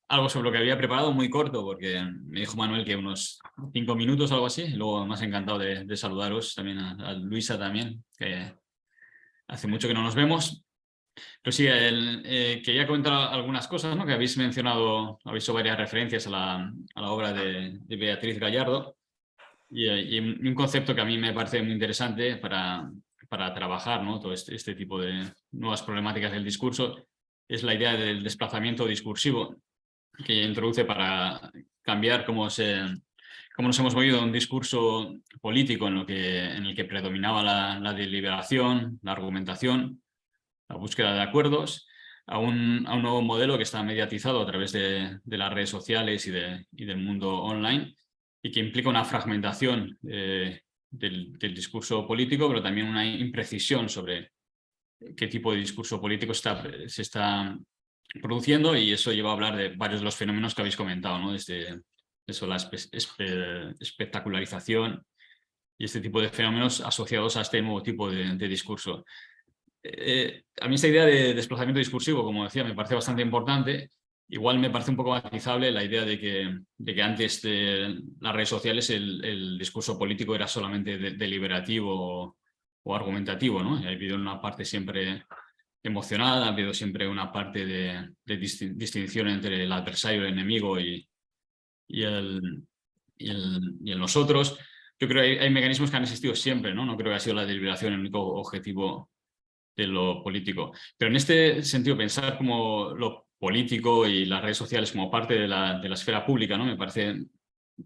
algo sobre lo que había preparado muy corto, porque me dijo Manuel que unos 5 minutos o algo así. Y luego más encantado de saludaros también a Luisa también, que hace mucho que no nos vemos. Pero sí, quería comentar algunas cosas, ¿no? Que habéis mencionado, habéis hecho varias referencias a la obra de Beatriz Gallardo y un concepto que a mí me parece muy interesante para trabajar, ¿no? Todo este tipo de nuevas problemáticas del discurso es la idea del desplazamiento discursivo, que introduce para cambiar cómo nos hemos movido de un discurso político en el que predominaba la deliberación, la argumentación, la búsqueda de acuerdos, a un nuevo modelo que está mediatizado a través de las redes sociales y del mundo online, y que implica una fragmentación del discurso político, pero también una imprecisión sobre qué tipo de discurso político se está produciendo, y eso lleva a hablar de varios de los fenómenos que habéis comentado, ¿no? Desde eso, la espectacularización y este tipo de fenómenos asociados a este nuevo tipo de discurso. A mí esta idea de desplazamiento discursivo, como decía, me parece bastante importante. Igual me parece un poco matizable la idea de que antes de las redes sociales el discurso político era solamente deliberativo o argumentativo, ¿no? Ha habido una parte siempre emocionada, ha habido siempre una parte de distinción entre el adversario, el enemigo y el nosotros. Yo creo que hay mecanismos que han existido siempre, ¿no? No creo que haya sido la deliberación el único objetivo de lo político. Pero en este sentido, pensar como lo político y las redes sociales como parte de la esfera pública, ¿no? Me parece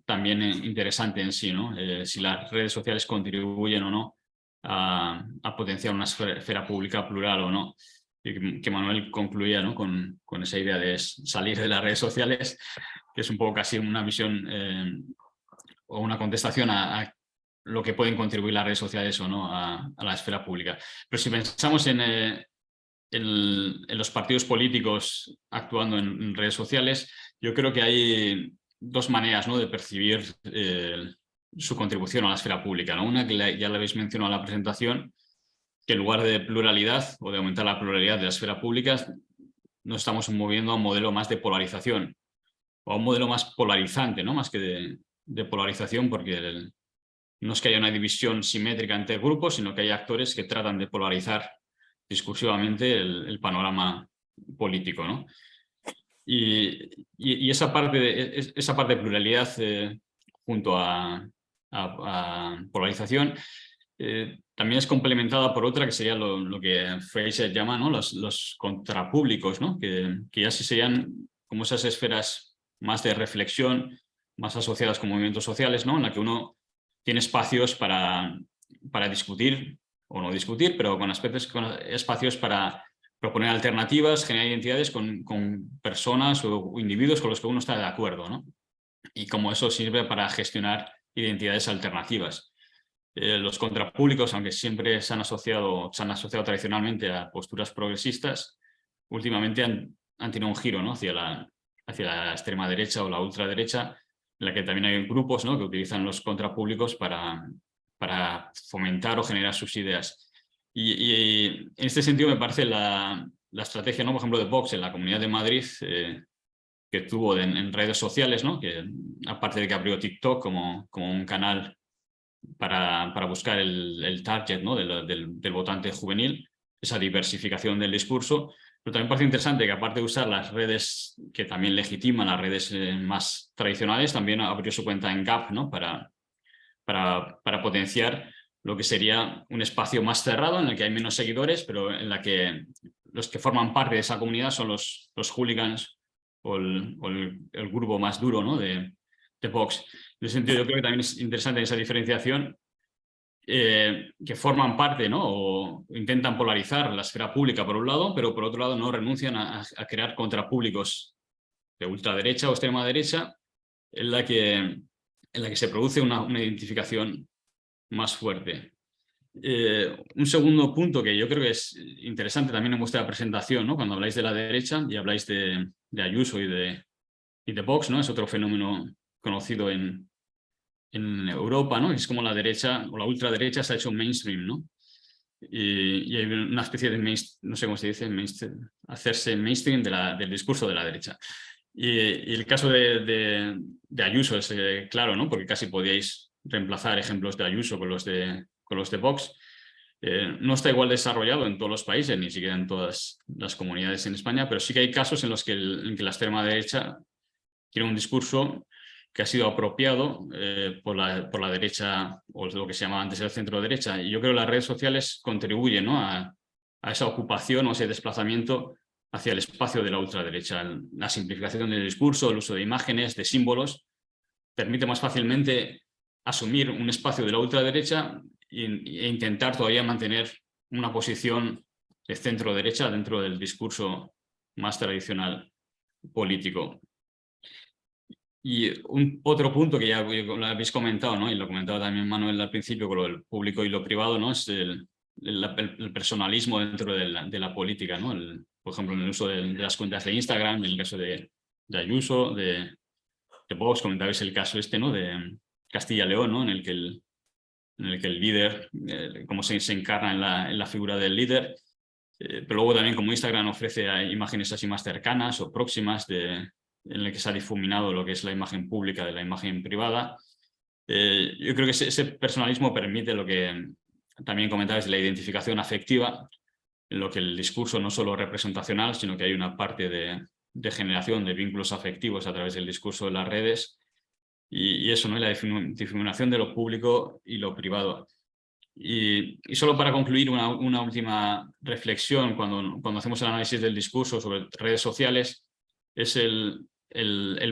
también interesante en sí, ¿no? Si las redes sociales contribuyen o no a potenciar una esfera pública plural o no. Y que Manuel concluía, ¿no? con esa idea de salir de las redes sociales, que es un poco casi una visión o una contestación a lo que pueden contribuir las redes sociales o no a la esfera pública. Pero si pensamos en los partidos políticos actuando en redes sociales, yo creo que hay dos maneras, ¿no?, de percibir su contribución a la esfera pública, ¿no? Una que ya la habéis mencionado en la presentación, que en lugar de pluralidad o de aumentar la pluralidad de la esfera pública, nos estamos moviendo a un modelo más de polarización o a un modelo más polarizante, ¿no?, más que de polarización, porque no es que haya una división simétrica entre grupos, sino que hay actores que tratan de polarizar discursivamente el panorama político, ¿no? Y esa parte de pluralidad junto a polarización también es complementada por otra que sería lo que Fraser llama, ¿no?, los contrapúblicos, ¿no?, que ya sí serían como esas esferas más de reflexión, más asociadas con movimientos sociales, ¿no?, en la que uno tiene espacios para discutir o no discutir, pero con espacios para proponer alternativas, generar identidades con personas o individuos con los que uno está de acuerdo, ¿no? Y cómo eso sirve para gestionar identidades alternativas. Los contrapúblicos, aunque siempre se han asociado tradicionalmente a posturas progresistas, últimamente han tenido un giro, ¿no?, hacia la extrema derecha o la ultraderecha, en la que también hay grupos, ¿no?, que utilizan los contrapúblicos para fomentar o generar sus ideas. Y en este sentido me parece la estrategia, ¿no?, por ejemplo, de Vox en la Comunidad de Madrid, que tuvo en redes sociales, ¿no?, que aparte de que abrió TikTok como un canal para buscar el target, ¿no?, del votante juvenil, esa diversificación del discurso. Pero también parece interesante que, aparte de usar las redes que también legitiman las redes más tradicionales, también abrió su cuenta en Gap, ¿no?, para potenciar lo que sería un espacio más cerrado en el que hay menos seguidores, pero en la que los que forman parte de esa comunidad son los hooligans o el grupo más duro, ¿no?, de Vox. En ese sentido, yo creo que también es interesante esa diferenciación, que forman parte, ¿no?, o intentan polarizar la esfera pública por un lado, pero por otro lado no renuncian a crear contrapúblicos de ultraderecha o extrema derecha, en la que se produce una identificación más fuerte. Un segundo punto que yo creo que es interesante también en vuestra presentación, ¿no?, cuando habláis de la derecha y habláis de Ayuso y de Vox, ¿no?, es otro fenómeno conocido en Europa, ¿no?, es como la derecha o la ultraderecha se ha hecho mainstream, ¿no? Y hay una especie de no sé cómo se dice, hacerse mainstream del discurso de la derecha. Y el caso de Ayuso es claro, ¿no?, porque casi podíais reemplazar ejemplos de Ayuso con los de Vox. No está igual desarrollado en todos los países, ni siquiera en todas las comunidades en España, pero sí que hay casos en los que en que la extrema derecha tiene un discurso que ha sido apropiado por la derecha, o lo que se llamaba antes el centro derecha. Y yo creo que las redes sociales contribuyen, ¿no?, a esa ocupación o ese desplazamiento hacia el espacio de la ultraderecha. La simplificación del discurso, el uso de imágenes, de símbolos, permite más fácilmente asumir un espacio de la ultraderecha e intentar todavía mantener una posición de centro derecha dentro del discurso más tradicional político. Y otro punto que ya lo habéis comentado, ¿no?, y lo comentaba también Manuel al principio con lo del público y lo privado, ¿no?, es el personalismo dentro de la política, ¿no? Por ejemplo, en el uso de las cuentas de Instagram, en el caso de Ayuso, de Vox, comentabais el caso ¿no?, de Castilla y León, ¿no?, en el que el líder, cómo se encarna en la figura del líder, pero luego también como Instagram ofrece imágenes así más cercanas o próximas en el que se ha difuminado lo que es la imagen pública de la imagen privada. Yo creo que ese personalismo permite lo que también comentabais de la identificación afectiva, en lo que el discurso no solo representacional, sino que hay una parte de generación de vínculos afectivos a través del discurso de las redes, y eso, ¿no?, la difuminación de lo público y lo privado. Y solo para concluir, una última reflexión cuando hacemos el análisis del discurso sobre redes sociales, es el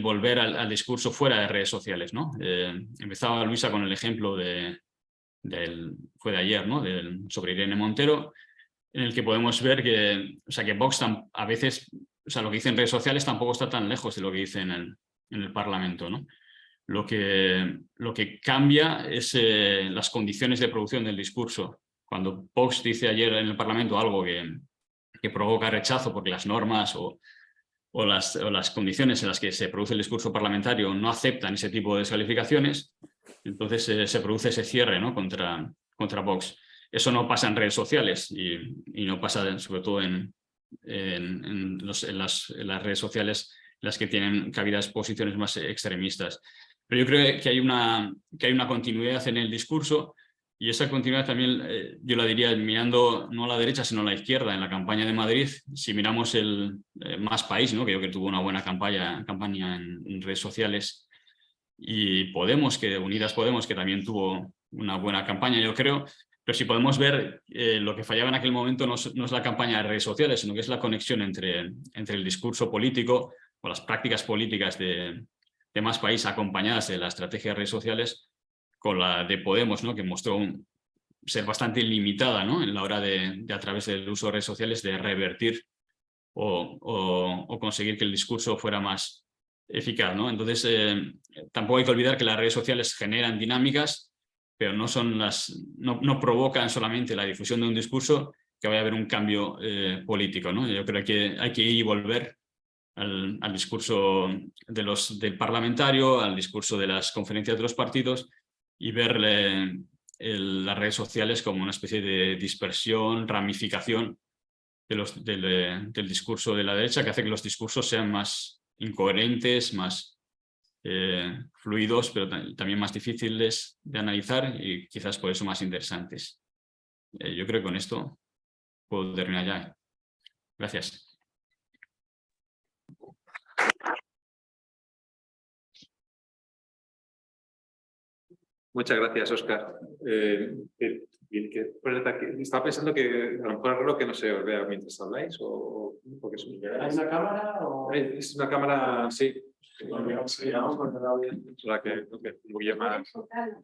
volver al discurso fuera de redes sociales, ¿no? Empezaba Luisa con el ejemplo fue de ayer, ¿no?, sobre Irene Montero, en el que podemos ver que Vox a veces, lo que dice en redes sociales tampoco está tan lejos de lo que dice en el Parlamento, ¿no? lo que cambia es las condiciones de producción del discurso. Cuando Vox dice ayer en el Parlamento algo que provoca rechazo porque las normas o las condiciones en las que se produce el discurso parlamentario no aceptan ese tipo de descalificaciones, entonces se produce ese cierre, ¿no?, contra Vox. Eso no pasa en redes sociales y no pasa sobre todo en las redes sociales, las que tienen cabidas posiciones más extremistas. Pero yo creo que hay una continuidad en el discurso, y esa continuidad también yo la diría mirando no a la derecha sino a la izquierda. En la campaña de Madrid, si miramos el Más País, ¿no?, que yo creo que tuvo una buena campaña en redes sociales, y Podemos, Unidas Podemos, que también tuvo una buena campaña, yo creo. Pero si podemos ver, lo que fallaba en aquel momento no es la campaña de redes sociales, sino que es la conexión entre el discurso político o las prácticas políticas de Más País acompañadas de la estrategia de redes sociales con la de Podemos, ¿no?, que mostró ser bastante limitada, ¿no?, en la hora de a través del uso de redes sociales, de revertir o conseguir que el discurso fuera más eficaz, ¿no? Entonces, tampoco hay que olvidar que las redes sociales generan dinámicas, pero no provocan solamente la difusión de un discurso que vaya a haber un cambio político, ¿no? Yo creo que hay que ir y volver al discurso del parlamentario, al discurso de las conferencias de los partidos, y ver las redes sociales como una especie de dispersión, ramificación del discurso de la derecha, que hace que los discursos sean más incoherentes, más fluidos, pero también más difíciles de analizar y quizás por eso más interesantes. Yo creo que con esto puedo terminar ya. Gracias. Muchas gracias, Óscar. Estaba pensando que a lo mejor es raro que no se os vea mientras habláis, o porque es ¿Hay una cámara o...? Es una cámara, sí. Sí, vamos a ponerla bien. O sea, que fluye más.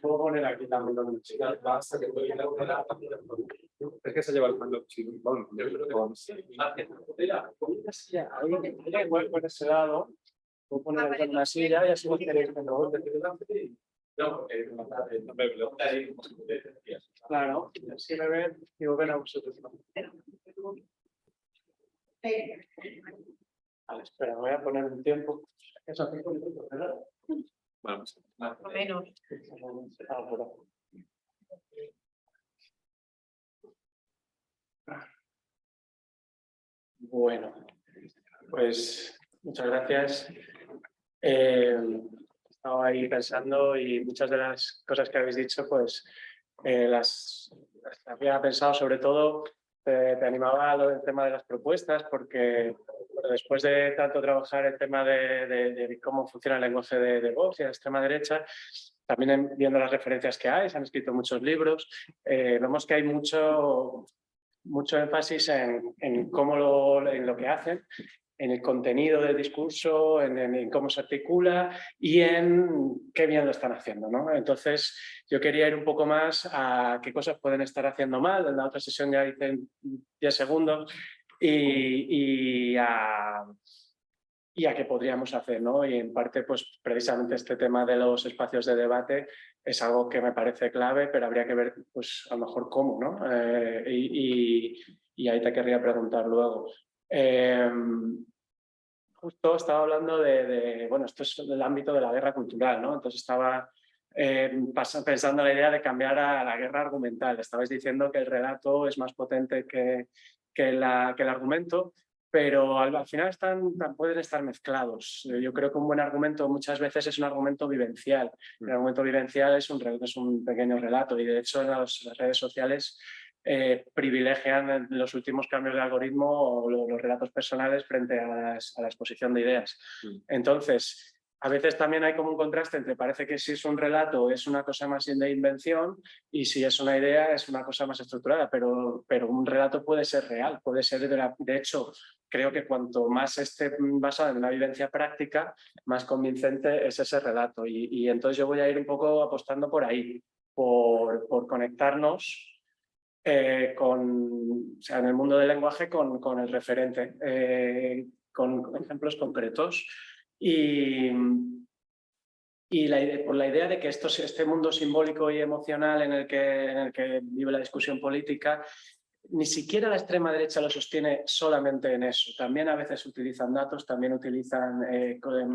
Puedo poner aquí también donde chicas, basta que puedo ir a Es que se lleva el mando. Sí, bueno, yo creo que vamos. Igual por ese lado, puedo poner aquí en una silla y así no tenéis que claro, así me ven y os ven a vosotros. Vale, espera, voy a poner un tiempo. Eso hace un minuto, ¿verdad? Vamos. Más o menos. Bueno, pues muchas gracias. Estaba ahí pensando y muchas de las cosas que habéis dicho, pues las había pensado. Sobre todo te animaba a lo del tema de las propuestas, porque después de tanto trabajar el tema de cómo funciona el lenguaje de Vox y de la extrema derecha, también viendo las referencias que hay, se han escrito muchos libros, vemos que hay mucho énfasis en lo que hacen, en el contenido del discurso, en cómo se articula y en qué bien lo están haciendo, ¿no? Entonces, yo quería ir un poco más a qué cosas pueden estar haciendo mal. En la otra sesión ya hice 10 segundos y a qué podríamos hacer, ¿no? Y en parte, pues precisamente este tema de los espacios de debate es algo que me parece clave, pero habría que ver, pues a lo mejor cómo, ¿no? Y ahí te querría preguntar luego. Justo estaba hablando bueno, esto es el ámbito de la guerra cultural, ¿no? Entonces estaba pensando en la idea de cambiar a la guerra argumental. Estabais diciendo que el relato es más potente que el argumento, pero al final pueden estar mezclados. Yo creo que un buen argumento muchas veces es un argumento vivencial. El argumento vivencial es un pequeño relato, y de hecho en las redes sociales privilegian en los últimos cambios de algoritmo los relatos personales frente a la exposición de ideas. Entonces, a veces también hay como un contraste entre parece que si es un relato es una cosa más de invención y si es una idea es una cosa más estructurada, pero un relato puede ser real, puede ser de hecho, creo que cuanto más esté basado en una vivencia práctica, más convincente es ese relato. Y entonces yo voy a ir un poco apostando por ahí, por conectarnos o sea, en el mundo del lenguaje con el referente, con ejemplos concretos. Y Y por la idea de que este mundo simbólico y emocional en el que vive la discusión política, ni siquiera la extrema derecha lo sostiene solamente en eso. También a veces utilizan datos, también utilizan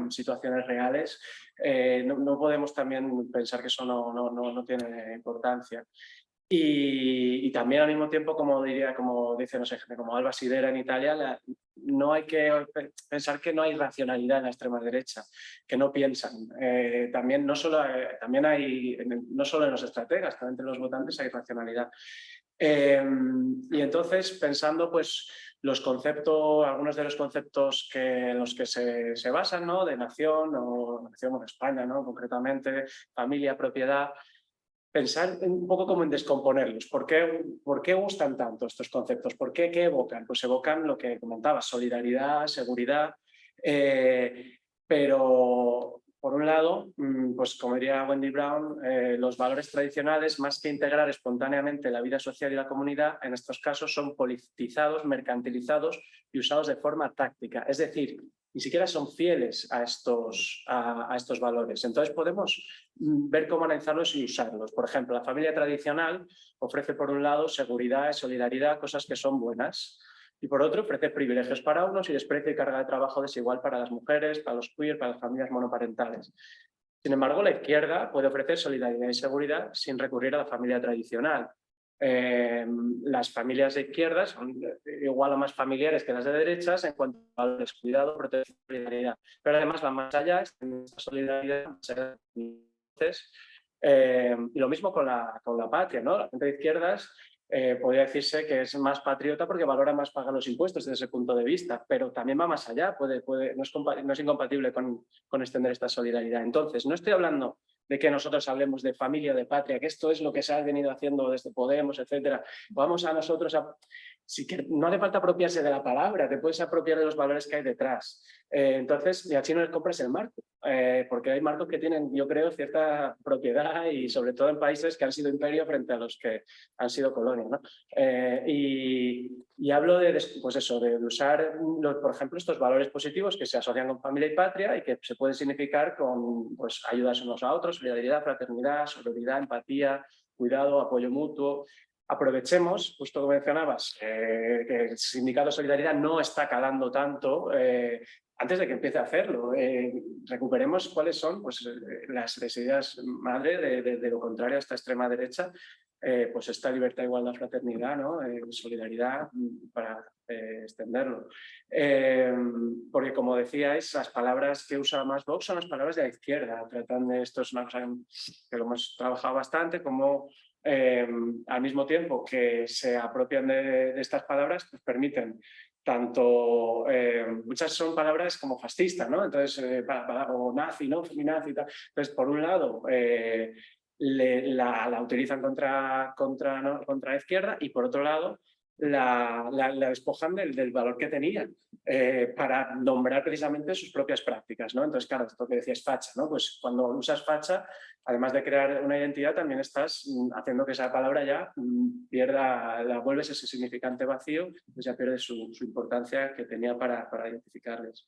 situaciones reales. No podemos también pensar que eso no tiene importancia. Y también al mismo tiempo, como dice, no sé, como Alba Sidera en Italia, no hay que pensar que no hay racionalidad en la extrema derecha, que no piensan. También no solo en los estrategas, también entre los votantes hay racionalidad. Y entonces, pensando pues algunos de los conceptos en los que se basan, ¿no? De nación o nación en España, ¿no? Concretamente, familia, propiedad. Pensar un poco como en descomponerlos. ¿Por qué gustan tanto estos conceptos? ¿Qué evocan? Pues evocan lo que comentaba, solidaridad, seguridad, pero por un lado, pues como diría Wendy Brown, los valores tradicionales, más que integrar espontáneamente la vida social y la comunidad, en estos casos son politizados, mercantilizados y usados de forma táctica. Es decir, ni siquiera son fieles a estos valores. Entonces podemos ver cómo analizarlos y usarlos. Por ejemplo, la familia tradicional ofrece por un lado seguridad y solidaridad, cosas que son buenas, y por otro ofrece privilegios para unos y desprecio y carga de trabajo desigual para las mujeres, para los queer, para las familias monoparentales. Sin embargo, la izquierda puede ofrecer solidaridad y seguridad sin recurrir a la familia tradicional. Las familias de izquierdas son igual o más familiares que las de derechas en cuanto al descuidado, protección y solidaridad. Pero además van más allá, extienden esta solidaridad. Y lo mismo con la patria, ¿no? La gente de izquierdas podría decirse que es más patriota porque valora más pagar los impuestos desde ese punto de vista, pero también va más allá, no es incompatible con extender esta solidaridad. Entonces, no estoy hablando de que nosotros hablemos de familia, de patria, que esto es lo que se ha venido haciendo desde Podemos, etcétera. Vamos a nosotros no hace falta apropiarse de la palabra, te puedes apropiar de los valores que hay detrás. Entonces, y así no les compras el marco, porque hay marcos que tienen, yo creo, cierta propiedad y sobre todo en países que han sido imperio frente a los que han sido colonia, ¿no? Y hablo pues eso, de usar, por ejemplo, estos valores positivos que se asocian con familia y patria y que se pueden significar con pues, ayudas unos a otros, solidaridad, fraternidad, sororidad, empatía, cuidado, apoyo mutuo. Aprovechemos, justo como mencionabas, que el sindicato de solidaridad no está calando tanto, antes de que empiece a hacerlo. Recuperemos cuáles son pues, las ideas madre de lo contrario a esta extrema derecha, pues esta libertad, igualdad, fraternidad, ¿no? Solidaridad, para extenderlo. Porque como decíais, las palabras que usa más Vox son las palabras de la izquierda. Tratan de esto, es una cosa que lo hemos trabajado bastante, como al mismo tiempo que se apropian de estas palabras, pues permiten tanto, muchas son palabras como fascistas, ¿no? Entonces, o nazi, ¿no? Feminazi y tal. Entonces, por un lado, la utilizan contra la izquierda y por otro lado la despojan del valor que tenían para nombrar precisamente sus propias prácticas, ¿no? Entonces, claro, esto que decías facha, ¿no? Pues cuando usas facha, además de crear una identidad, también estás haciendo que esa palabra ya la vuelves ese significante vacío, pues ya pierde su importancia que tenía para identificarles.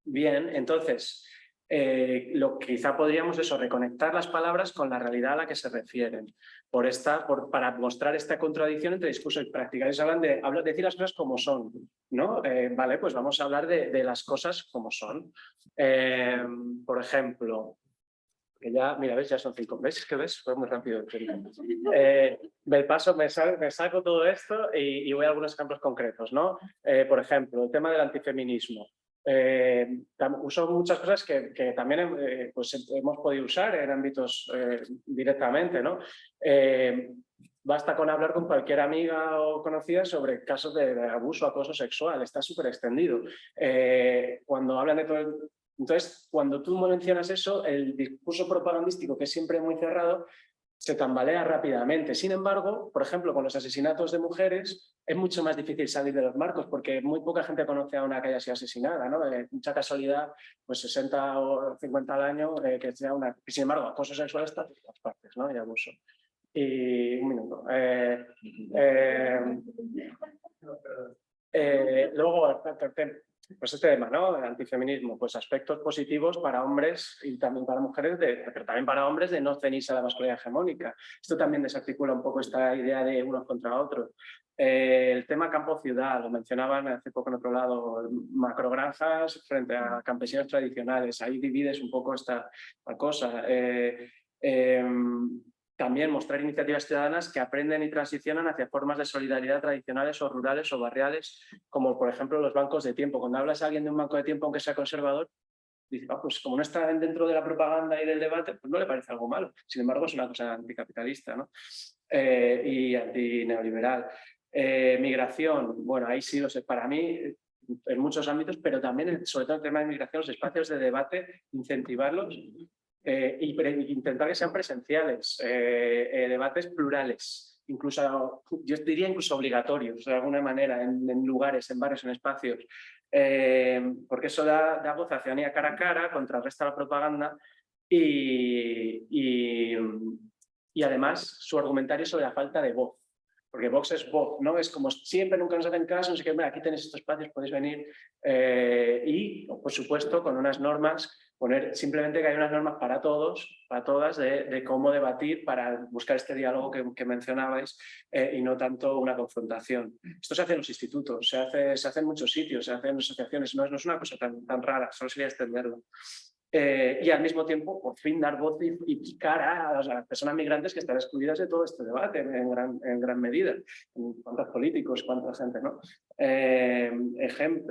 Bien, entonces, quizá podríamos reconectar las palabras con la realidad a la que se refieren, para mostrar esta contradicción entre discurso y práctica. Ellos hablan de decir las cosas como son, ¿no? Vale, pues vamos a hablar de las cosas como son. Por ejemplo, que ya, mira, ¿ves? Ya son 5. ¿Ves? ¿Qué ves? Fue muy rápido. Del paso me saco todo esto y voy a algunos ejemplos concretos, ¿no? Por ejemplo, el tema del antifeminismo. Uso muchas cosas que también pues hemos podido usar en ámbitos directamente, ¿no? Basta con hablar con cualquier amiga o conocida sobre casos de abuso, acoso sexual, está súper extendido. Cuando hablan de todo Entonces, cuando tú mencionas eso, el discurso propagandístico, que es siempre muy cerrado, se tambalea rápidamente. Sin embargo, por ejemplo, con los asesinatos de mujeres es mucho más difícil salir de los marcos porque muy poca gente conoce a una que haya sido asesinada, ¿no? Mucha casualidad, pues 60 o 50 al año, que sea una... Y sin embargo, acoso sexual está en todas partes, ¿no? Y abuso. Y un minuto. Luego, pues este tema, ¿no? El antifeminismo, pues aspectos positivos para hombres y también para mujeres, pero también para hombres de no ceñirse a la masculinidad hegemónica. Esto también desarticula un poco esta idea de unos contra otros. El tema campo-ciudad, lo mencionaban hace poco en otro lado, macrogranjas frente a campesinos tradicionales, ahí divides un poco esta cosa. También mostrar iniciativas ciudadanas que aprenden y transicionan hacia formas de solidaridad tradicionales o rurales o barriales, como por ejemplo los bancos de tiempo. Cuando hablas a alguien de un banco de tiempo, aunque sea conservador, dice, pues como no está dentro de la propaganda y del debate, pues no le parece algo malo. Sin embargo, es una cosa anticapitalista, ¿no? Y antineoliberal. Migración, bueno, ahí sí lo sé, para mí en muchos ámbitos, pero también, sobre todo en el tema de migración, los espacios de debate, incentivarlos y intentar que sean presenciales, debates plurales, incluso, yo diría incluso obligatorios, de alguna manera, en lugares, en barrios, en espacios, porque eso da voz a la ciudadanía cara a cara, contrarresta la propaganda y además su argumentario sobre la falta de voz. Porque Vox es voz, ¿no? Es como siempre, nunca nos hacen caso, no sé qué, mira, aquí tenéis estos espacios, podéis venir. Y, por supuesto, con unas normas, poner simplemente que hay unas normas para todos, para todas, de cómo debatir para buscar este diálogo que mencionabais y no tanto una confrontación. Esto se hace en los institutos, se hace en muchos sitios, se hace en asociaciones, no es una cosa tan rara, solo sería extenderlo. Y al mismo tiempo, por fin, dar voz y cara a las personas migrantes que están excluidas de todo este debate en gran medida. ¿Cuántos políticos, cuánta gente, no?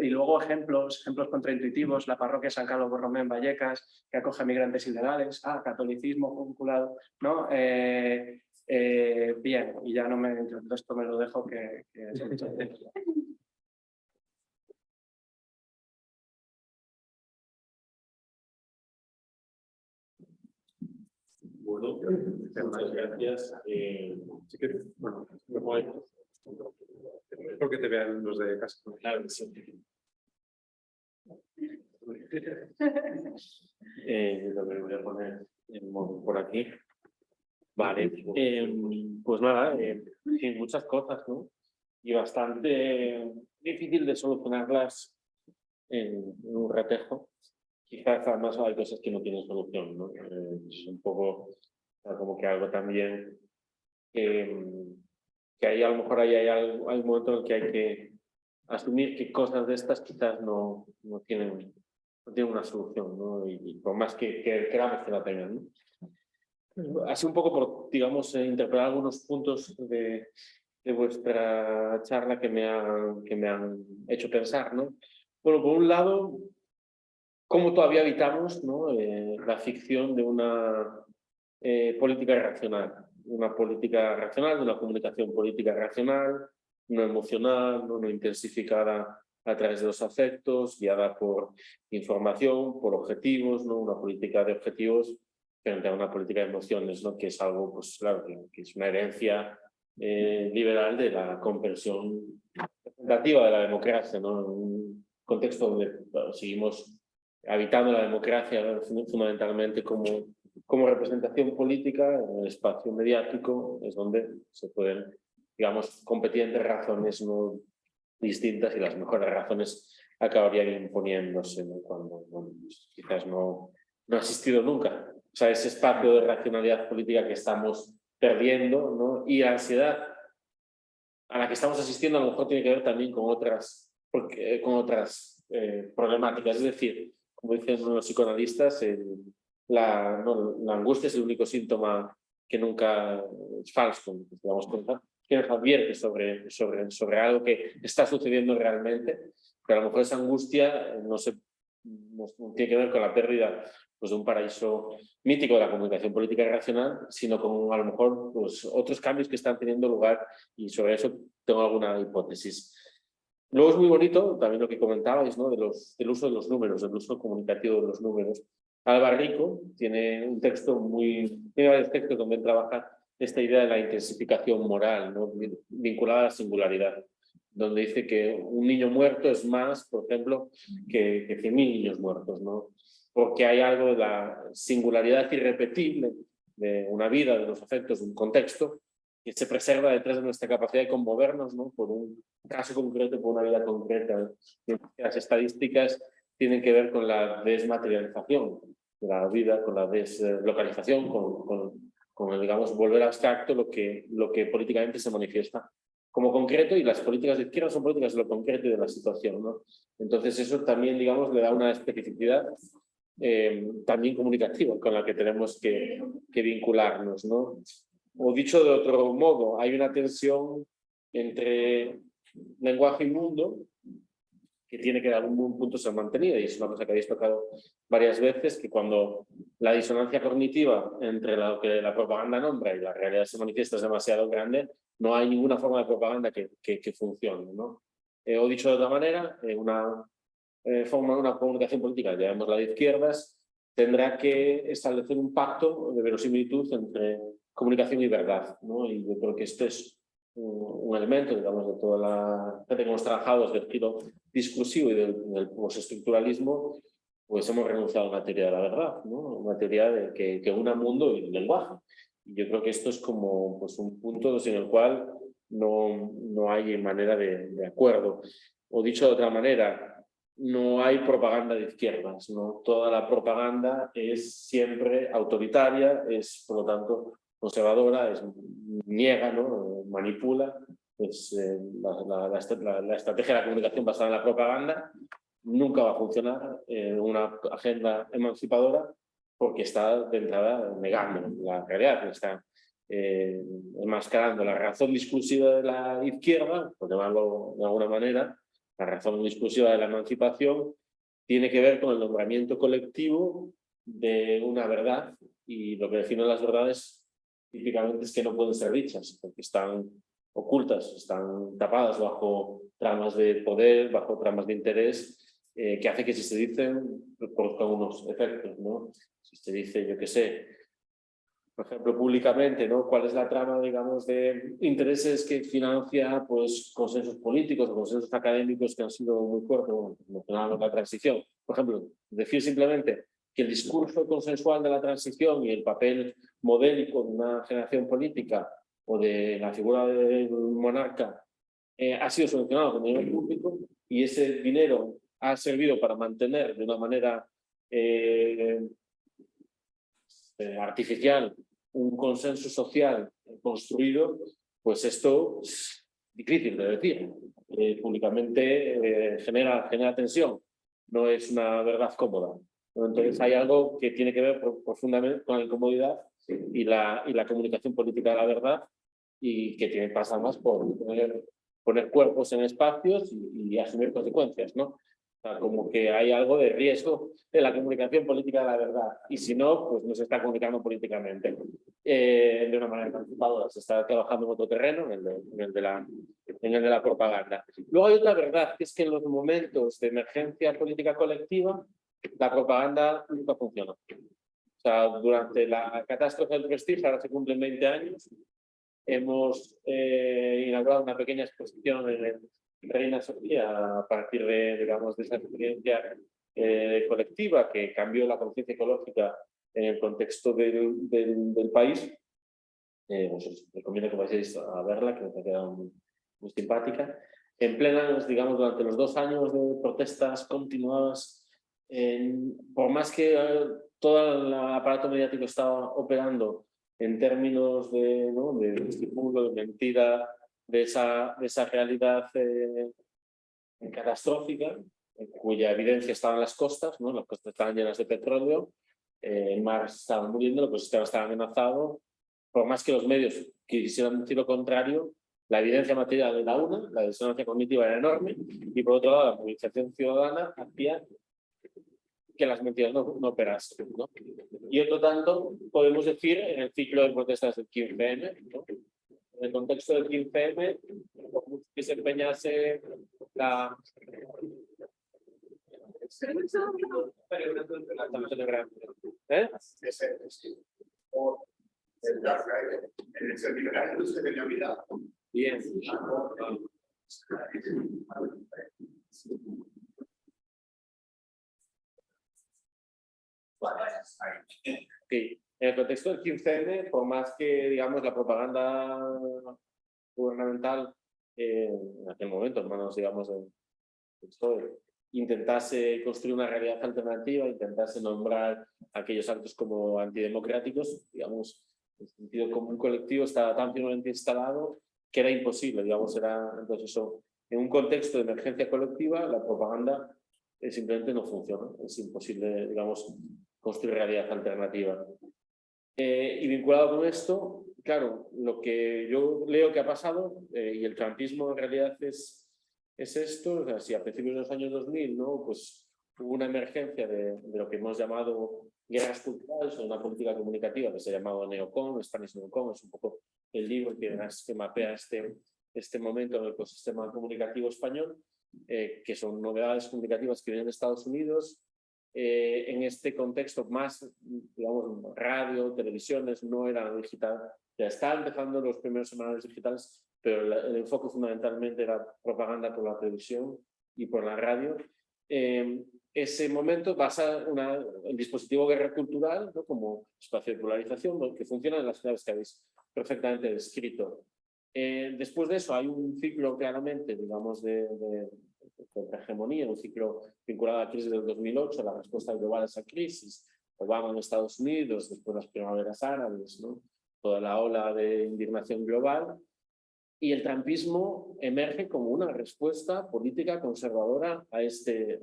Y luego ejemplos contraintuitivos, la parroquia San Carlos Borromeo en Vallecas, que acoge a migrantes ilegales, catolicismo vinculado, ¿no? Bien, y ya esto me lo dejo que es mucho tiempo. Bueno, muchas gracias. Sí que, bueno, espero que te vean los de casa. Claro que sí. Lo que voy a poner el móvil por aquí. Vale, pues nada, sí, muchas cosas, ¿no? Y bastante difícil de solucionarlas en un ratejo. Quizás además hay cosas que no tienen solución, ¿no? Es un poco como que algo también que ahí a lo mejor hay un momento en el que hay que asumir que cosas de estas quizás no tienen una solución, ¿no? Y por más que queramos que la tengan, ¿no? Así un poco por, digamos, interpretar algunos puntos de vuestra charla que me han hecho pensar, ¿no? Bueno, por un lado, cómo todavía habitamos, ¿no? La ficción de una política irracional, una política racional, de una comunicación política racional, no emocional, no intensificada a través de los afectos, guiada por información, por objetivos, ¿no? Una política de objetivos frente a una política de emociones, ¿no? Que es algo, pues claro, que es una herencia liberal de la conversión representativa de la democracia, ¿no? En un contexto donde seguimos habitando la democracia fundamentalmente como representación política, en el espacio mediático es donde se pueden, digamos, competir entre razones no distintas y las mejores razones acabarían imponiéndose, ¿no? Cuando pues, quizás no ha existido nunca. O sea, ese espacio de racionalidad política que estamos perdiendo, ¿no? Y la ansiedad a la que estamos asistiendo a lo mejor tiene que ver también con otras problemáticas. Es decir, como dicen los psicoanalistas, la angustia es el único síntoma que nunca es falso, nos damos cuenta, que nos advierte sobre algo que está sucediendo realmente, pero a lo mejor esa angustia no tiene que ver con la pérdida pues, de un paraíso mítico de la comunicación política y racional, sino con a lo mejor pues, otros cambios que están teniendo lugar, y sobre eso tengo alguna hipótesis. Luego es muy bonito también lo que comentabais, ¿no? Del uso de los números, del uso comunicativo de los números. Alba Rico tiene varios textos donde trabaja esta idea de la intensificación moral, ¿no? Vinculada a la singularidad, donde dice que un niño muerto es más, por ejemplo, que 100.000 niños muertos, ¿no? Porque hay algo de la singularidad irrepetible de una vida, de los afectos, de un contexto, que se preserva detrás de nuestra capacidad de conmovernos, ¿no? Por un caso concreto, por una vida concreta. Las estadísticas tienen que ver con la desmaterialización de la vida, con la deslocalización, con el, digamos, volver abstracto lo que políticamente se manifiesta como concreto, y las políticas de izquierda son políticas de lo concreto y de la situación, ¿no? Entonces eso también, digamos, le da una especificidad también comunicativa con la que tenemos que vincularnos, ¿no? O dicho de otro modo, hay una tensión entre lenguaje y mundo que tiene que en algún punto ser mantenida, y es una cosa que habéis tocado varias veces, que cuando la disonancia cognitiva entre lo que la propaganda nombra y la realidad se manifiesta es demasiado grande, no hay ninguna forma de propaganda que funcione, ¿no? O dicho de otra manera, una comunicación política, llamémosla de izquierdas, tendrá que establecer un pacto de verosimilitud entre comunicación y verdad, ¿no? Y yo creo que esto es un elemento, digamos, de toda la gente que hemos trabajado desde el giro discursivo y del postestructuralismo, pues hemos renunciado a una teoría de la verdad, ¿no? Una teoría de que una mundo y lenguaje. Y yo creo que esto es como pues, un punto sin el cual no hay manera de acuerdo. O dicho de otra manera, no hay propaganda de izquierdas, ¿no? Toda la propaganda es siempre autoritaria, es, por lo tanto, conservadora, niega, ¿no? Manipula. Pues, la estrategia de la comunicación basada en la propaganda nunca va a funcionar una agenda emancipadora, porque está de entrada negando la realidad, está enmascarando la razón discursiva de la izquierda, por llamarlo de alguna manera. La razón discursiva de la emancipación tiene que ver con el nombramiento colectivo de una verdad, y lo que definen las verdades típicamente es que no pueden ser dichas, porque están ocultas, están tapadas bajo tramas de poder, bajo tramas de interés, que hace que si se dicen produzcan unos efectos, ¿no? Si se dice, yo qué sé, por ejemplo, públicamente, ¿no? ¿Cuál es la trama, digamos, de intereses que financia pues, consensos políticos o consensos académicos que han sido muy fuertes? Bueno, la transición. Por ejemplo, decir simplemente que el discurso consensual de la transición y el papel modélico de una generación política o de la figura del monarca ha sido subvencionado con dinero público, y ese dinero ha servido para mantener de una manera artificial un consenso social construido, pues esto es difícil de decir. Públicamente genera tensión, no es una verdad cómoda. Entonces hay algo que tiene que ver profundamente con la incomodidad y la comunicación política de la verdad, y que pasa más por poner cuerpos en espacios y asumir consecuencias, ¿no? O sea, como que hay algo de riesgo de la comunicación política de la verdad, y si no, pues no se está comunicando políticamente de una manera emancipadora, se está trabajando en otro terreno, en el de la propaganda. Luego hay otra verdad, que es que en los momentos de emergencia política colectiva, la propaganda nunca funciona. O sea, durante la catástrofe del Prestige, ahora se cumplen 20 años, hemos inaugurado una pequeña exposición en el Reina Sofía a partir de, digamos, de esa experiencia colectiva que cambió la conciencia ecológica en el contexto del país. Os recomiendo que vayáis a verla, que me ha quedado muy simpática. En plena, digamos, durante los 2 años de protestas continuadas, por más que todo el aparato mediático estaba operando en términos de estímulo, de mentira, de esa realidad catastrófica, cuya evidencia estaba en las costas, ¿no? Las costas estaban llenas de petróleo, el mar estaba muriendo, el ecosistema estaba amenazado. Por más que los medios quisieran decir lo contrario, la evidencia material era una, la disonancia cognitiva era enorme, y por otro lado la movilización ciudadana hacía que las mentiras no operasen, ¿no? Y otro tanto podemos decir en el ciclo de protestas del 15M, ¿no? En el contexto del 15M, que se empeñase la... ¿Eh? Bien. Okay. En el contexto del 15M, por más que, digamos, la propaganda gubernamental en aquel momento, en manos, digamos, del PSOE, intentase construir una realidad alternativa, intentase nombrar aquellos actos como antidemocráticos, digamos, el sentido común colectivo estaba tan firmemente instalado que era imposible, digamos, entonces eso, en un contexto de emergencia colectiva, la propaganda simplemente no funciona, es imposible, digamos, construir realidad alternativa. Y vinculado con esto, claro, lo que yo leo que ha pasado, y el trumpismo en realidad es esto, o sea, si a principios de los años 2000, ¿no? Pues hubo una emergencia de lo que hemos llamado guerras culturales o una política comunicativa que se ha llamado neocon, Spanish neocon, es un poco el libro que mapea este momento en el ecosistema comunicativo español, que son novedades comunicativas que vienen de Estados Unidos. En este contexto más, digamos, radio, televisiones, no era digital. Ya estaban empezando los primeros semanales digitales, pero el enfoque fundamentalmente era propaganda por la televisión y por la radio. Ese momento basa el dispositivo guerra cultural, ¿no? Como espacio de polarización, ¿no? Que funciona en las claves que habéis perfectamente descrito. Después de eso hay un ciclo claramente, digamos, de hegemonía, un ciclo vinculado a la crisis del 2008, la respuesta global a esa crisis, Obama en Estados Unidos, después las primaveras árabes, ¿no? Toda la ola de indignación global, y el trumpismo emerge como una respuesta política conservadora a este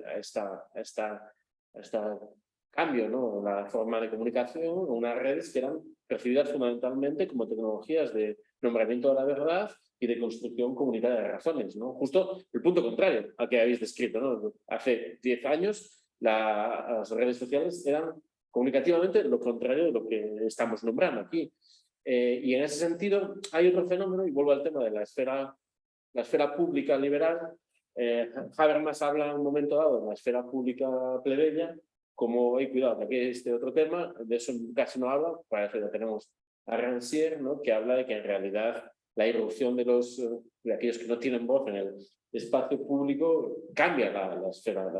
cambio, ¿no? La forma de comunicación, unas redes que eran percibidas fundamentalmente como tecnologías de nombramiento de la verdad y de construcción comunitaria de razones, ¿no? Justo el punto contrario al que habéis descrito, ¿no? Hace 10 años las redes sociales eran comunicativamente lo contrario de lo que estamos nombrando aquí. Y en ese sentido hay otro fenómeno, y vuelvo al tema de la esfera pública liberal. Habermas habla en un momento dado de la esfera pública plebeya, como, cuidado, aquí hay este otro tema, de eso casi no habla, para eso ya tenemos a Rancière, ¿no? Que habla de que en realidad la irrupción de aquellos que no tienen voz en el espacio público cambia la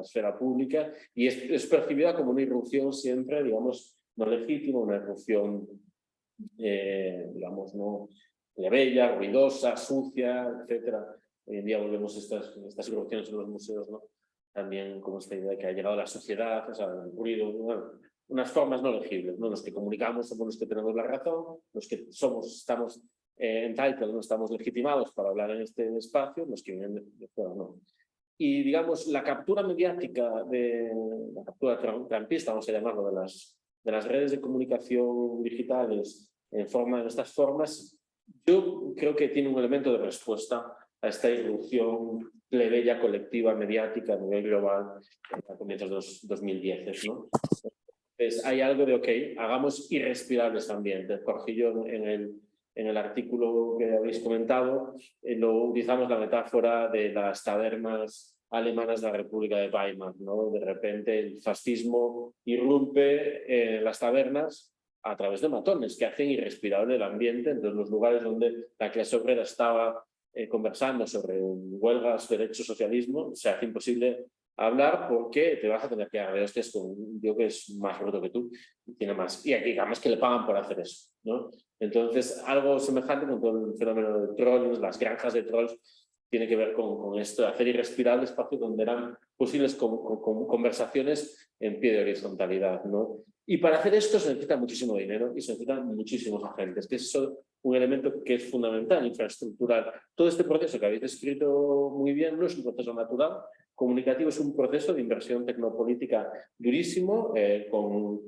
esfera pública y es percibida como una irrupción siempre, digamos, no legítima, una irrupción, digamos, no plebeya, ruidosa, sucia, etcétera. Hoy en día volvemos estas irrupciones en los museos, ¿no? También como esta idea de que ha llegado la sociedad, o sea, el ruido, bueno, unas formas no legibles, ¿no? Los que comunicamos somos los que tenemos la razón, los que estamos entitled, no estamos legitimados para hablar en este espacio, los que vienen de fuera no. Y digamos, la captura mediática, la captura trumpista, vamos a llamarlo, de las redes de comunicación digitales en estas formas, yo creo que tiene un elemento de respuesta a esta irrupción plebeya colectiva mediática a nivel global a comienzos de los 2010, ¿no? Entonces hay algo de, ok, hagamos irrespirables ambientes. Corjillo en el artículo que habéis comentado, lo utilizamos la metáfora de las tabernas alemanas de la República de Weimar, ¿no? De repente el fascismo irrumpe en las tabernas a través de matones que hacen irrespirable el ambiente. Entonces los lugares donde la clase obrera estaba conversando sobre huelgas, derechos, socialismo, se hace imposible hablar porque te vas a tener que agarrar hostias con un tío que es más roto que tú y tiene más. Y aquí además que le pagan por hacer eso, ¿no? Entonces, algo semejante con todo el fenómeno de trolls, las granjas de trolls, tiene que ver con esto de hacer irrespirable el espacio donde eran posibles conversaciones en pie de horizontalidad, ¿no? Y para hacer esto se necesita muchísimo dinero y se necesitan muchísimos agentes, que es un elemento que es fundamental, infraestructural. Todo este proceso que habéis descrito muy bien no es un proceso natural. Comunicativo es un proceso de inversión tecnopolítica durísimo, con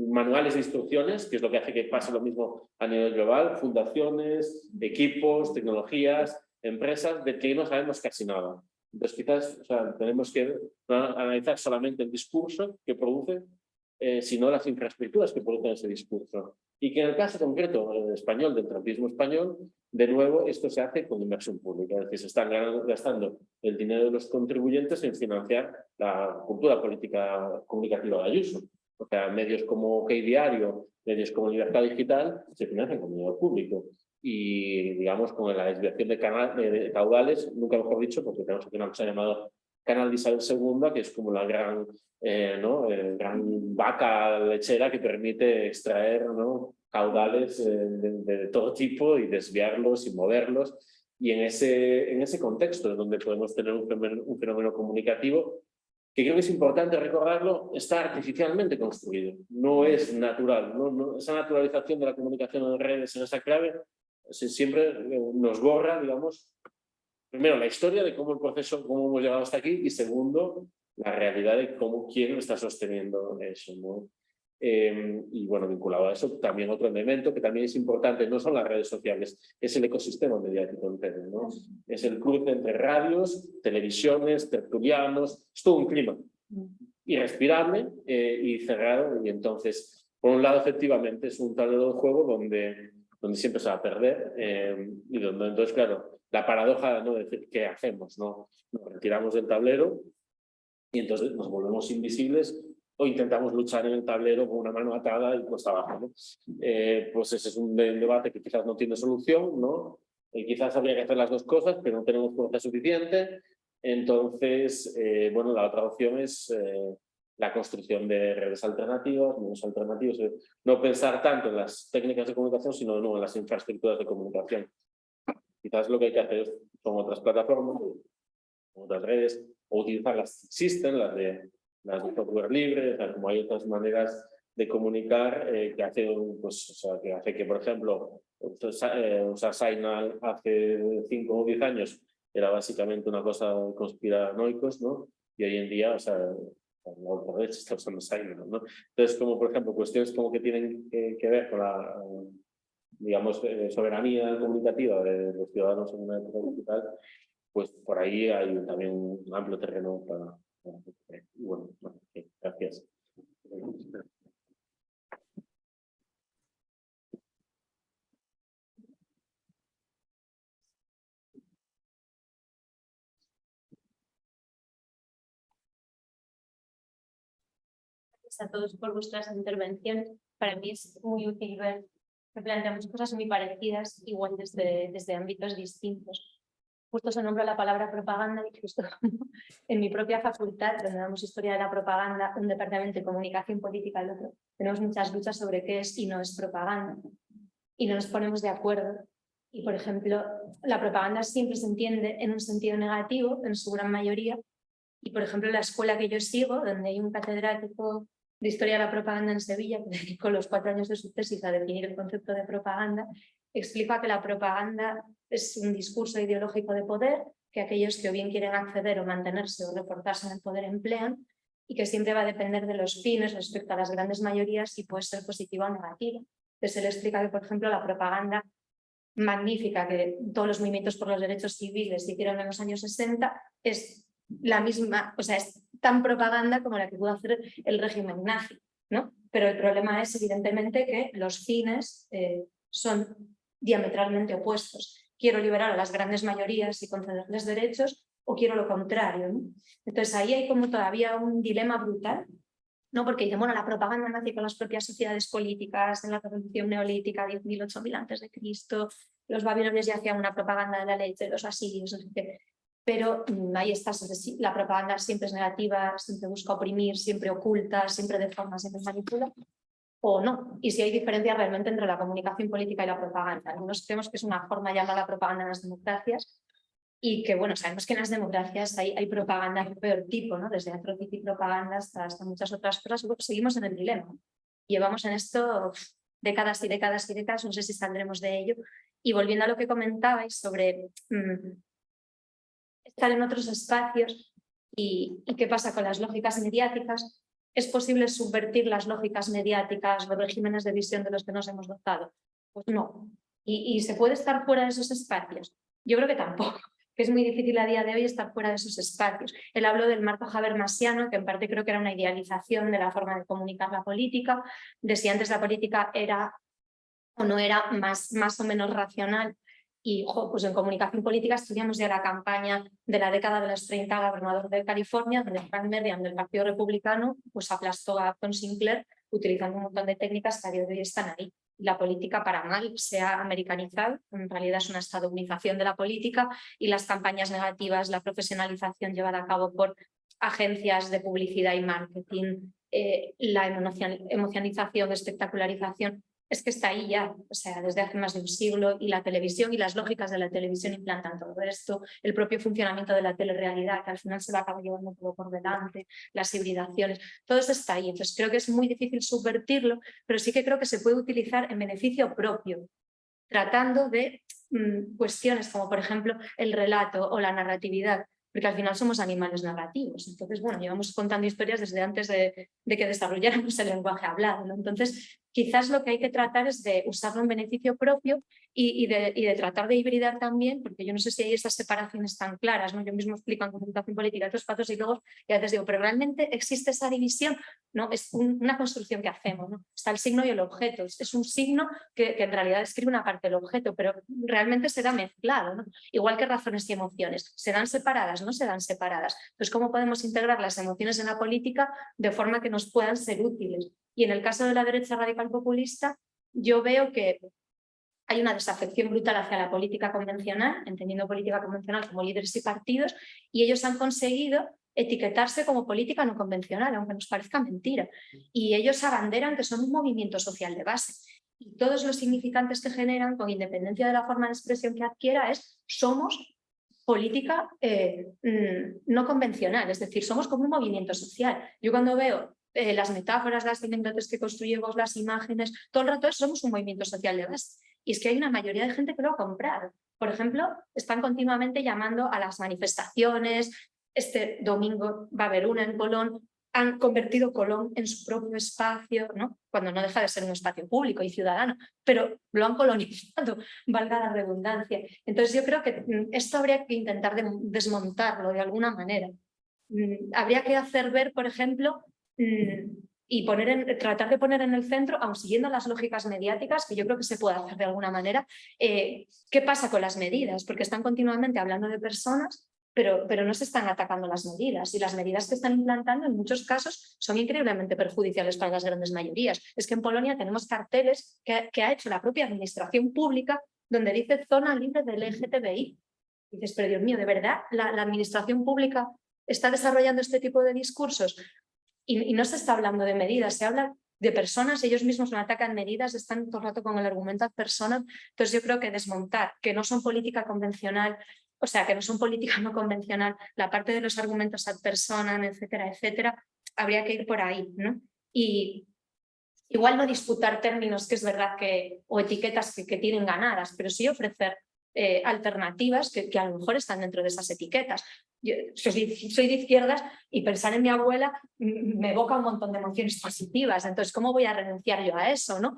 manuales de instrucciones, que es lo que hace que pase lo mismo a nivel global, fundaciones, equipos, tecnologías, empresas, de que no sabemos casi nada. Entonces quizás, o sea, tenemos que analizar solamente el discurso que produce, sino las infraestructuras que producen ese discurso. Y que en el caso concreto español, del trumpismo español, de nuevo esto se hace con inversión pública, es decir, se están gastando el dinero de los contribuyentes en financiar la cultura política comunicativa de Ayuso. O sea, medios como OK Diario, medios como Libertad Digital, se financian con dinero público. Y, digamos, con la desviación de caudales, nunca mejor dicho, porque tenemos aquí una cosa llamada canal de Isabel II, que es como la gran, gran vaca lechera que permite extraer, ¿no?, caudales de todo tipo y desviarlos y moverlos. Y en ese contexto es donde podemos tener un fenómeno comunicativo que creo que es importante recordarlo, está artificialmente construido, no es natural. Esa naturalización de la comunicación en redes en esa clave siempre nos borra, digamos, primero la historia de cómo el proceso, cómo hemos llegado hasta aquí, y segundo, la realidad de quién está sosteniendo eso, ¿no? Y bueno, vinculado a eso, también otro elemento que también es importante, no son las redes sociales, es el ecosistema mediático entero, ¿no? Es el cruce entre radios, televisiones, tertulianos, es todo un clima irrespirable y cerrado, y entonces, por un lado, efectivamente, es un tablero de juego donde siempre se va a perder, y donde entonces, claro, la paradoja, ¿no?, de decir, ¿qué hacemos? ¿No? Nos retiramos del tablero y entonces nos volvemos invisibles, o intentamos luchar en el tablero con una mano atada y pues abajo, ¿no? Pues ese es un debate que quizás no tiene solución, ¿no? Quizás habría que hacer las dos cosas, pero no tenemos fuerza suficiente. Entonces, bueno, la otra opción es la construcción de redes alternativas, medios alternativos, no pensar tanto en las técnicas de comunicación, sino en las infraestructuras de comunicación. Quizás lo que hay que hacer son otras plataformas, otras redes, o utilizar las que existen, las de software libre, o sea, como hay otras maneras de comunicar que hacen, pues, o sea, que hace que, por ejemplo, usar Signal hace 5 o 10 años era básicamente una cosa de conspiranoicos, ¿no? Y hoy en día, o sea, la ultraderecha está usando Signal, ¿no? Entonces, como por ejemplo, cuestiones como que tienen que ver con la, digamos, soberanía comunicativa de los ciudadanos en una época digital, pues por ahí hay también un amplio terreno para bueno, gracias. Gracias a todos por vuestras intervenciones. Para mí es muy útil ver que planteamos cosas muy parecidas, igual desde ámbitos distintos. Justo se nombra la palabra propaganda y justo en mi propia facultad, donde damos historia de la propaganda, un departamento de comunicación política, el otro, tenemos muchas luchas sobre qué es y no es propaganda. Y no nos ponemos de acuerdo. Y, por ejemplo, la propaganda siempre se entiende en un sentido negativo, en su gran mayoría. Y, por ejemplo, la escuela que yo sigo, donde hay un catedrático de Historia de la Propaganda en Sevilla, que dedicó los 4 años de su tesis a definir el concepto de propaganda, explica que la propaganda es un discurso ideológico de poder que aquellos que o bien quieren acceder o mantenerse o reportarse en el poder emplean, y que siempre va a depender de los fines respecto a las grandes mayorías y puede ser positiva o negativa. Entonces él explica que, por ejemplo, la propaganda magnífica que todos los movimientos por los derechos civiles hicieron en los años 60 es la misma, o sea, es tan propaganda como la que pudo hacer el régimen nazi, ¿no? Pero el problema es evidentemente que los fines son diametralmente opuestos. Quiero liberar a las grandes mayorías y concederles derechos, o quiero lo contrario, ¿no? Entonces ahí hay como todavía un dilema brutal, ¿no? Porque dicen, bueno, la propaganda nace con las propias sociedades políticas, en la revolución neolítica, 10.000, 8.000 antes de Cristo, los babilonios ya hacían una propaganda de la ley de los asirios, no sé qué. Pero ahí está, la propaganda siempre es negativa, siempre busca oprimir, siempre oculta, siempre deforma, siempre manipula, o no. Y si hay diferencia realmente entre la comunicación política y la propaganda. Algunos creemos que es una forma de llamar la propaganda en las democracias, y que, bueno, sabemos que en las democracias hay propaganda de peor tipo, ¿no? Desde atrocity propaganda hasta muchas otras cosas. Bueno, seguimos en el dilema. Llevamos en esto décadas y décadas y décadas, no sé si saldremos de ello. Y volviendo a lo que comentabais sobre estar en otros espacios y qué pasa con las lógicas mediáticas, ¿es posible subvertir las lógicas mediáticas, los regímenes de visión de los que nos hemos dotado? Pues no. ¿Y se puede estar fuera de esos espacios? Yo creo que tampoco, que es muy difícil a día de hoy estar fuera de esos espacios. Él habló del marco habermasiano, que en parte creo que era una idealización de la forma de comunicar la política, de si antes la política era o no era más o menos racional. Y pues en comunicación política estudiamos ya la campaña de la década de los 30 al gobernador de California, donde Frank Merriam del Partido Republicano pues aplastó a Upton Sinclair utilizando un montón de técnicas que a día de hoy están ahí. la política para mal se ha americanizado, en realidad es una estadounización de la política y las campañas negativas, la profesionalización llevada a cabo por agencias de publicidad y marketing, la emocionalización, espectacularización, es que está ahí ya, o sea, desde hace más de un siglo, y la televisión y las lógicas de la televisión implantan todo esto, el propio funcionamiento de la telerrealidad, que al final se va a acabar llevando todo por delante, las hibridaciones, todo eso está ahí. Entonces creo que es muy difícil subvertirlo, pero sí que creo que se puede utilizar en beneficio propio, tratando de cuestiones como, por ejemplo, el relato o la narratividad, porque al final somos animales narrativos. Entonces, bueno, llevamos contando historias desde antes de que desarrolláramos el lenguaje hablado, ¿no? Entonces, quizás lo que hay que tratar es de usarlo en beneficio propio y de tratar de hibridar también, porque yo no sé si hay esas separaciones tan claras, ¿no? Yo mismo explico en comunicación política otros pasos y luego y a veces digo, pero ¿realmente existe esa división? No, es una construcción que hacemos, ¿no? Está el signo y el objeto. Es un signo que en realidad describe una parte del objeto, pero realmente se da mezclado, ¿no? Igual que razones y emociones. ¿Se dan separadas? No se dan separadas. Entonces, ¿cómo podemos integrar las emociones en la política de forma que nos puedan ser útiles? Y en el caso de la derecha radical populista, yo veo que hay una desafección brutal hacia la política convencional, entendiendo política convencional como líderes y partidos, y ellos han conseguido etiquetarse como política no convencional, aunque nos parezca mentira. Y ellos abanderan que son un movimiento social de base. Y todos los significantes que generan, con independencia de la forma de expresión que adquiera, somos política no convencional, es decir, somos como un movimiento social. Yo cuando veo las metáforas, las anécdotas que construimos, las imágenes, todo el rato somos un movimiento social de base. Y es que hay una mayoría de gente que lo ha comprado. Por ejemplo, están continuamente llamando a las manifestaciones. Este domingo va a haber una en Colón. Han convertido Colón en su propio espacio, ¿no? Cuando no deja de ser un espacio público y ciudadano, pero lo han colonizado, valga la redundancia. Entonces yo creo que esto habría que intentar desmontarlo de alguna manera. Habría que hacer ver, por ejemplo, y tratar de poner en el centro, aun siguiendo las lógicas mediáticas, que yo creo que se puede hacer de alguna manera, qué pasa con las medidas, porque están continuamente hablando de personas, pero no se están atacando las medidas, y las medidas que están implantando en muchos casos son increíblemente perjudiciales para las grandes mayorías. Es que en Polonia tenemos carteles que ha hecho la propia administración pública donde dice zona libre del LGTBI. Y dices, pero Dios mío, ¿de verdad la administración pública está desarrollando este tipo de discursos? Y no se está hablando de medidas, se habla de personas, ellos mismos no atacan medidas, están todo el rato con el argumento ad personam. Entonces yo creo que desmontar, que no son política convencional, o sea, que no son política no convencional, la parte de los argumentos ad personam, etcétera, etcétera, habría que ir por ahí, ¿no? Y igual no disputar términos que es verdad o etiquetas que tienen ganadas, pero sí ofrecer alternativas que a lo mejor están dentro de esas etiquetas. Yo soy de izquierdas y pensar en mi abuela me evoca un montón de emociones positivas. Entonces, ¿cómo voy a renunciar yo a eso, ¿no?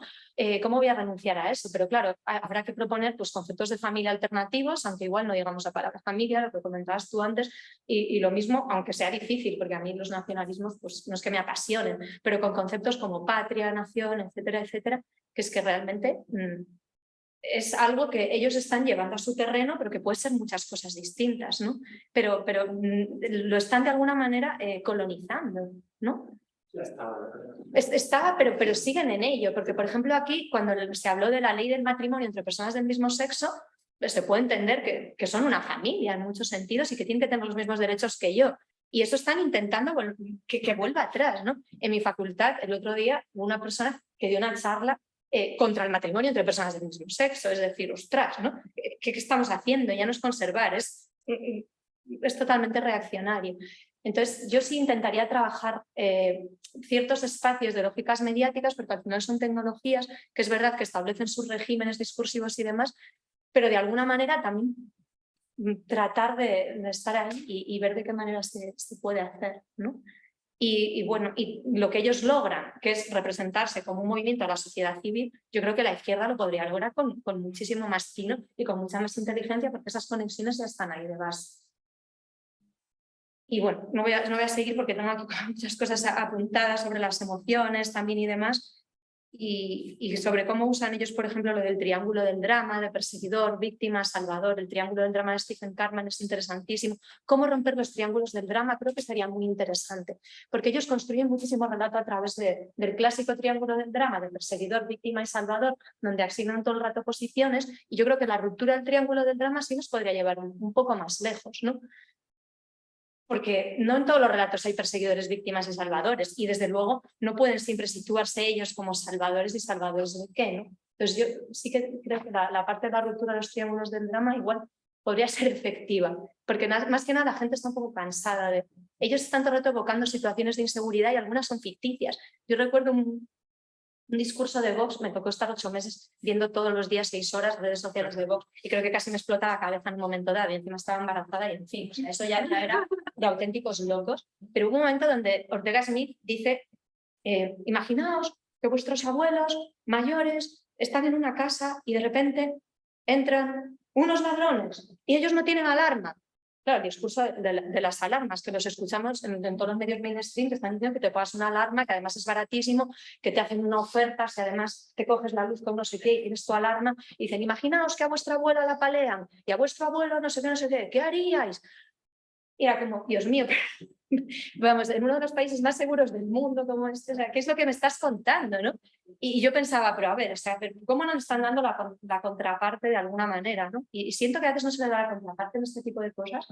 ¿Cómo voy a renunciar a eso? Pero claro, habrá que proponer pues, conceptos de familia alternativos, aunque igual no digamos la palabra familia, lo que comentabas tú antes, y lo mismo, aunque sea difícil, porque a mí los nacionalismos pues, no es que me apasionen, pero con conceptos como patria, nación, etcétera, etcétera, que es que realmente es algo que ellos están llevando a su terreno, pero que puede ser muchas cosas distintas, ¿no? Pero lo están de alguna manera colonizando, ¿no? Ya estaba. Estaba, pero siguen en ello, porque por ejemplo aquí cuando se habló de la ley del matrimonio entre personas del mismo sexo, pues se puede entender que son una familia en muchos sentidos y que tienen que tener los mismos derechos que yo. Y eso están intentando que vuelva atrás, ¿no? En mi facultad el otro día hubo una persona que dio una charla contra el matrimonio entre personas del mismo sexo, es decir, ostras, ¿no? ¿Qué estamos haciendo? Ya no es conservar, es totalmente reaccionario. Entonces, yo sí intentaría trabajar ciertos espacios de lógicas mediáticas, porque al final son tecnologías que es verdad que establecen sus regímenes discursivos y demás, pero de alguna manera también tratar de estar ahí y ver de qué manera se puede hacer, ¿no? Y bueno, y lo que ellos logran, que es representarse como un movimiento a la sociedad civil, yo creo que la izquierda lo podría lograr con muchísimo más tino y con mucha más inteligencia, porque esas conexiones ya están ahí de base. Y bueno, no voy a seguir porque tengo aquí muchas cosas apuntadas sobre las emociones también y demás, y sobre cómo usan ellos, por ejemplo, lo del triángulo del drama, de perseguidor, víctima, salvador. El triángulo del drama de Stephen Karman es interesantísimo. Cómo romper los triángulos del drama creo que sería muy interesante, porque ellos construyen muchísimo relato a través del clásico triángulo del drama, de perseguidor, víctima y salvador, donde asignan todo el rato posiciones, y yo creo que la ruptura del triángulo del drama sí nos podría llevar un poco más lejos, ¿no? Porque no en todos los relatos hay perseguidores, víctimas y salvadores, y desde luego no pueden siempre situarse ellos como salvadores y salvadores de qué, ¿no? Entonces yo sí que creo que la parte de la ruptura de los triángulos del drama igual podría ser efectiva, porque más que nada la gente está un poco cansada de... Ellos están todo el rato evocando situaciones de inseguridad y algunas son ficticias. Yo recuerdo un discurso de Vox, me tocó estar 8 meses viendo todos los días 6 horas redes sociales de Vox y creo que casi me explota la cabeza en un momento dado y encima estaba embarazada y en fin, o sea, eso ya era de auténticos locos. Pero hubo un momento donde Ortega Smith dice, imaginaos que vuestros abuelos mayores están en una casa y de repente entran unos ladrones y ellos no tienen alarma. Claro, el discurso de las alarmas, que los escuchamos en todos los medios mainstream, que están diciendo que te pagas una alarma, que además es baratísimo, que te hacen una oferta, si además te coges la luz con no sé qué y tienes tu alarma, y dicen, imaginaos que a vuestra abuela la palean y a vuestro abuelo no sé qué, ¿qué haríais? Y era como, Dios mío, vamos, en uno de los países más seguros del mundo como este, o sea, ¿qué es lo que me estás contando, no? Y yo pensaba, pero a ver, o sea, ¿cómo nos están dando la contraparte de alguna manera, ¿no? Y siento que a veces no se le da la contraparte en este tipo de cosas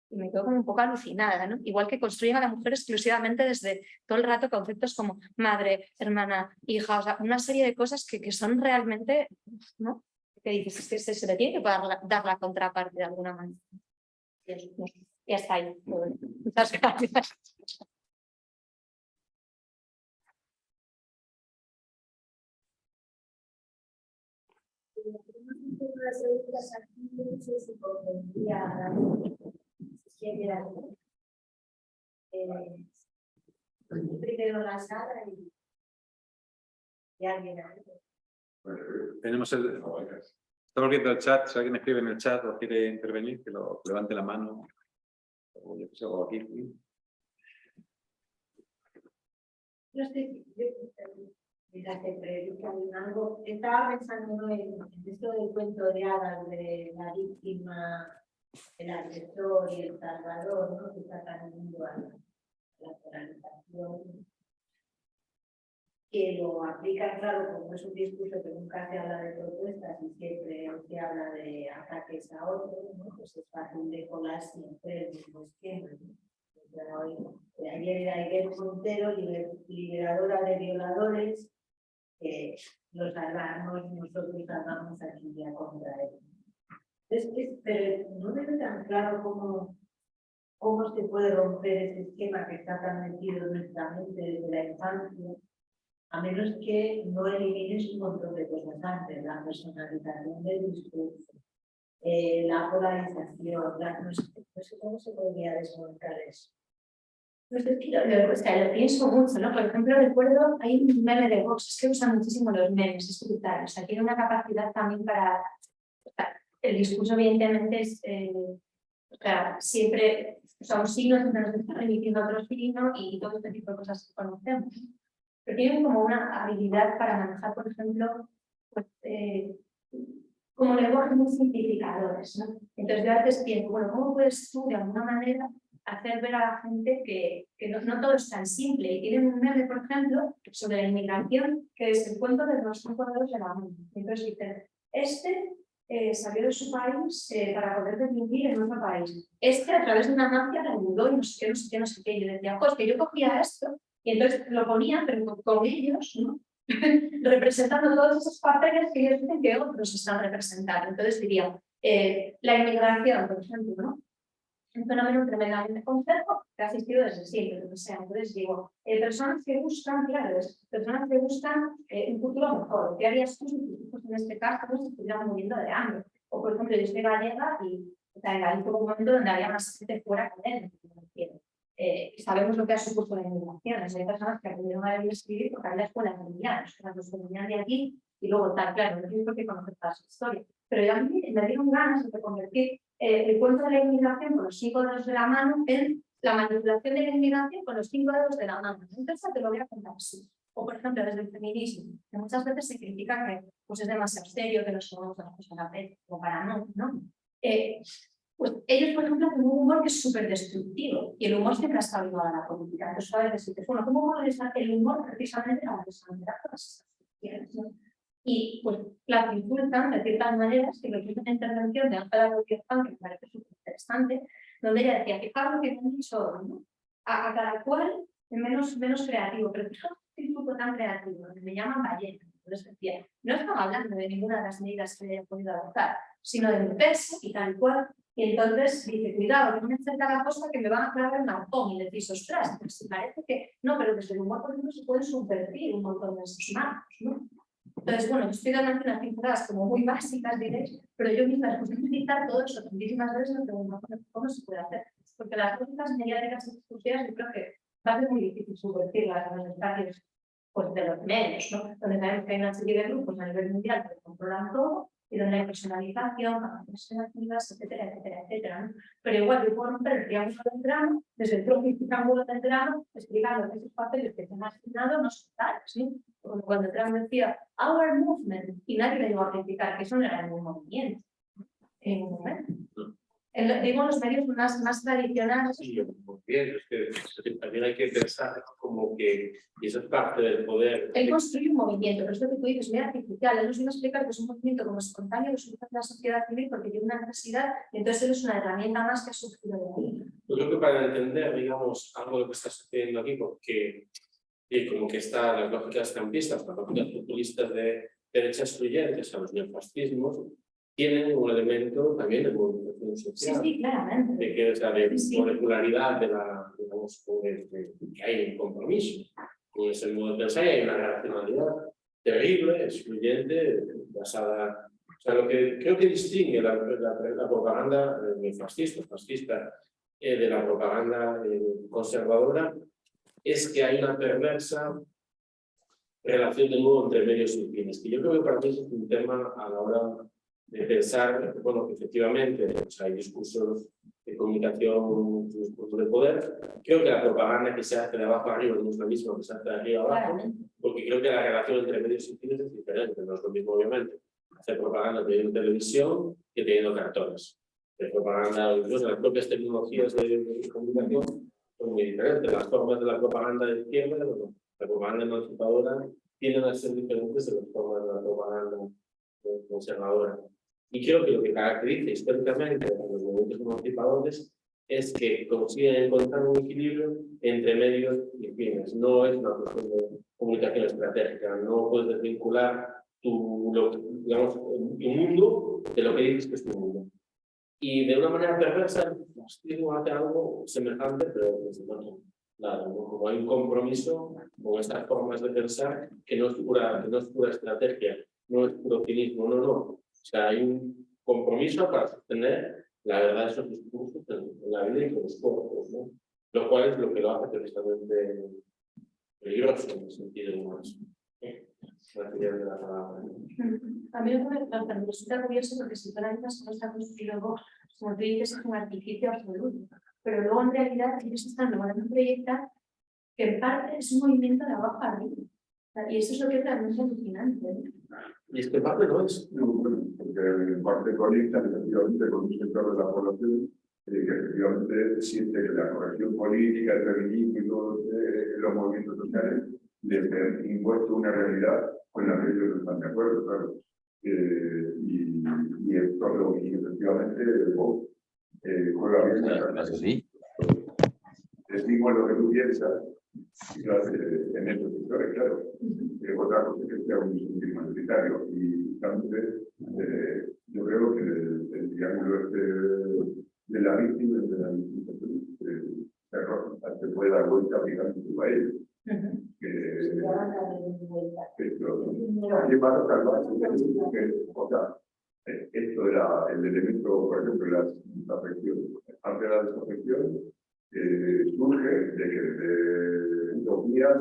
y me quedo como un poco alucinada, ¿no? Igual que construyen a la mujer exclusivamente desde todo el rato conceptos como madre, hermana, hija, o sea, una serie de cosas que son realmente, ¿no? Que dices, es que se le tiene que dar la contraparte de alguna manera. Y hasta ahí. Muchas gracias. Primero la sala y alguien. Tenemos estamos viendo el chat, si alguien escribe en el chat o quiere intervenir, que lo levante la mano. O yo qué sé, o aquí. Estaba pensando en esto del cuento de hadas de la víctima, el agresor y el salvador, ¿no? Que está tan unido a la polarización, que lo aplican, claro, como es un discurso que nunca se habla de propuestas y siempre se habla de ataques a otros, ¿no? Pues es fácil de colar siempre el mismo esquema, ¿no? Ayer era Irene Montero, liberadora de violadores, los salvamos, nosotros salvamos aquí ya contra él. Pero no me queda tan claro cómo se puede romper ese esquema que está tan metido en nuestra mente desde la infancia, a menos que no elimines un montón de cosas antes, la personalización del discurso, la polarización, no sé cómo se podría desmontar eso. Pues es que lo pienso mucho, ¿no? Por ejemplo, recuerdo, hay un meme de Vox, es que usa muchísimo los memes, es brutal, o sea, tiene una capacidad también para... O sea, el discurso evidentemente es, o sea, siempre, o sea, un signo siempre nos está remitiendo a otro signo y todo este tipo de cosas que conocemos. Pero tienen como una habilidad para manejar, por ejemplo, pues, como lenguajes muy simplificadores, ¿no? Entonces yo a veces pienso, bueno, ¿cómo puedes tú de alguna manera hacer ver a la gente que no todo es tan simple? Y tienen un meme, por ejemplo, sobre la inmigración, que es el cuento de los 5 dedos de la mano. Entonces dicen, salió de su país para poder vivir en otro país. A través de una mafia la ayudó y no sé qué, no sé qué, no sé qué. Y yo decía, pues que yo cogía esto y entonces lo ponía, pero con ellos, ¿no? Representando todos esos papeles que ellos dicen que otros están representando. Entonces diría, la inmigración, por ejemplo, ¿no? Un fenómeno tremendamente complejo que ha existido desde siempre, lo que sea. Entonces digo, personas que buscan, claro, personas que buscan un futuro mejor. ¿Qué harías tú si tus hijos en este caso no se estuvieran muriendo de hambre? O por ejemplo, yo soy gallega y o sea, en Galicia hubo un momento donde había más gente fuera que dentro. Sabemos lo que ha supuesto la inmigración. Hay personas que aprendieron a leer y escribir porque había escuelas familiares, que los venían de aquí y luego tal, claro, no tienes por qué conocer toda su historia. Pero a mí me dieron ganas de convertir el cuento de la inmigración con los 5 dedos de la mano en la manipulación de la inmigración con los 5 dedos de la mano. Entonces te lo voy a contar así. O, por ejemplo, desde el feminismo, que muchas veces se critica que pues, es demasiado serio, que nos tomamos las cosas a la vez, o para no, ¿no? Pues ellos, por ejemplo, tienen un humor que es súper destructivo, y el humor siempre ha estado ligado a la política. Entonces, a veces dices, bueno, ¿cómo molesta el humor precisamente a desarrollar todas estas cuestiones, ¿no? Y pues la insultan de ciertas maneras, que lo que hizo una intervención de Ángela Gutiérrez, que me parece súper interesante, donde ella decía, fijaros lo que me han dicho, ¿no? A cada cual menos creativo, pero fijaos qué grupo tan creativo, que me llaman ballena. Entonces decía, no estaba hablando de ninguna de las medidas que haya podido adoptar, sino de meterse y tal cual. Y entonces dice, cuidado, que no me acerca la cosa que me van a clavar un arpón. Y decís, ostras, pues si parece que no, pero desde el humor, por ejemplo, se pueden subvertir un montón de esos marcos, ¿no? Entonces, bueno, estoy dando unas pinceladas como muy básicas, diréis, pero yo misma después de utilizar todo eso tantísimas veces me pregunto, ¿cómo se puede hacer? Porque las lógicas mediáticas y discursivas yo creo que va a ser muy difícil subvertirlas en los espacios pues, de los medios, ¿no? Donde sabemos que hay una serie de grupos a nivel mundial que controlan todo y donde hay personalización, campañas activas, etcétera, etcétera, etcétera, ¿no? Pero igual yo puedo romper el triángulo del drama, desde el propio triángulo del drama, explicando que esos papeles que se han asignado no son tales, ¿sí? Como cuando Trump decía, our movement, y nadie le llegó a criticar que eso no era ningún movimiento. En un momento. Digo, los medios más tradicionales. Sí, muy bien, es que también hay que pensar como que, y eso es parte del poder. Él construye un movimiento, pero es lo que tú dices, muy artificial. Él nos viene a explicar que es un movimiento como espontáneo, que surge de la sociedad civil porque tiene una necesidad, y entonces él es una herramienta más que ha surgido de ahí. Yo creo que para entender, digamos, algo de lo que está sucediendo aquí, porque como que están las lógicas campistas, las lógicas populistas de derecha excluyentes a los neofascismos, tienen un elemento también de movilización social. Sí, claramente. De que, o sea, de molecularidad de la, digamos, que hay un compromiso con ese modo de pensar y hay una racionalidad terrible, excluyente, basada. O sea, lo que creo que distingue la propaganda fascista de la propaganda conservadora es que hay una perversa relación de nuevo entre medios y fines, que yo creo que para mí es un tema a la hora de pensar, bueno, que efectivamente o sea, hay discursos de comunicación, discursos de poder. Creo que la propaganda que se hace de abajo arriba no es la misma que se hace de arriba abajo, porque creo que la relación entre medios y fines es diferente, no es lo mismo obviamente hacer propaganda teniendo televisión que teniendo cartones. La propaganda, incluso las propias tecnologías de comunicación son muy diferentes. Las formas de la propaganda de izquierda, bueno, la propaganda emancipadora tienden a ser diferentes de las formas de la propaganda conservadora. Y creo que lo que caracteriza históricamente a los movimientos emancipadores es que consiguen encontrar un equilibrio entre medios y fines. No es una cuestión de comunicación estratégica, no puedes desvincular digamos, un mundo de lo que dices que es tu mundo. Y de una manera perversa, el fascismo hace algo semejante, pero desde luego, claro, como hay un compromiso con estas formas de pensar que no es pura estrategia, no es puro cinismo, no. O sea, hay un compromiso para sostener la verdad de esos discursos en la vida y con los cuerpos, ¿no? Lo cual es lo que lo hace precisamente peligroso en el sentido más. De la palabra. A mí me resulta curioso porque si todas las cosas está construido Vox, como tú dices, es un artificio absoluto. Pero luego en realidad ellos están logrando proyectar que en parte es un movimiento de abajo arriba. Y eso es lo que es realmente alucinante. Y es que parte no es. Porque en parte conecta efectivamente con un sector de la población que efectivamente siente que la corrección política, el feminismo y todos los movimientos sociales les han impuesto una realidad con la que ellos no están de acuerdo, claro. Y efectivamente juega bien. Decimos lo que tú piensas, y claro, en estos sectores, claro. Otra cosa es que sea un discurso mayoritario. Y también yo creo que el triángulo de la víctima y de la víctima se puede dar vuelta aplicando a ellos. Esto era el elemento, por ejemplo, la desafección. Parte de la desafección surge de utopías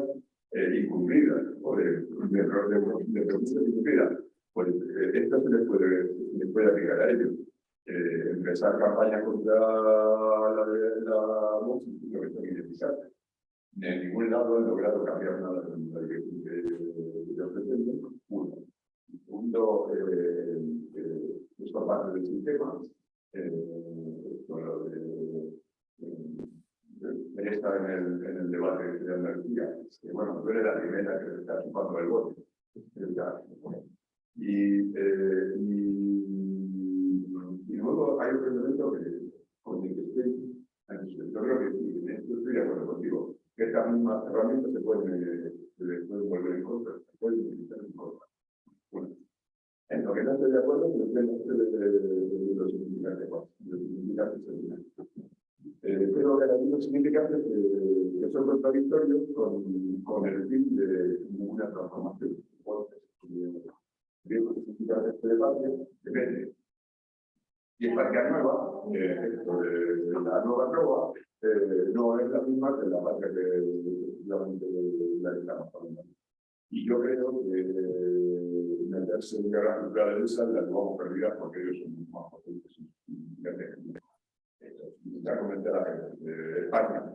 incumplidas o de promesas incumplidas. Pues esto se les puede aplicar a ellos. Empezar campañas contra la música, lo que son ineficaces. en ningún lado han logrado cambiar nada de la dirección que yo pretendo. Uno. Segundo, esta parte del sistema, está en el debate de energía, que bueno, tú eres la primera que está chupando el bote. Y luego hay otro elemento con el que estoy, yo creo que sí, en esto estoy de acuerdo contigo, que estas mismas herramientas se pueden volver en contra, se pueden utilizar en contra. Bueno, en lo que no estoy de acuerdo es el tema de los significantes, los significantes según. Pero hay algunos significantes que son contradictorios con el fin de ninguna transformación. Digo que significantes de patria depende. Y en patria nueva, la nueva trova, no es la misma que la patria que la que estamos hablando. Y yo creo que meterse en guerra cultural de esa la vamos perdidas porque ellos son mucho más potentes. Ya comenté la gente, España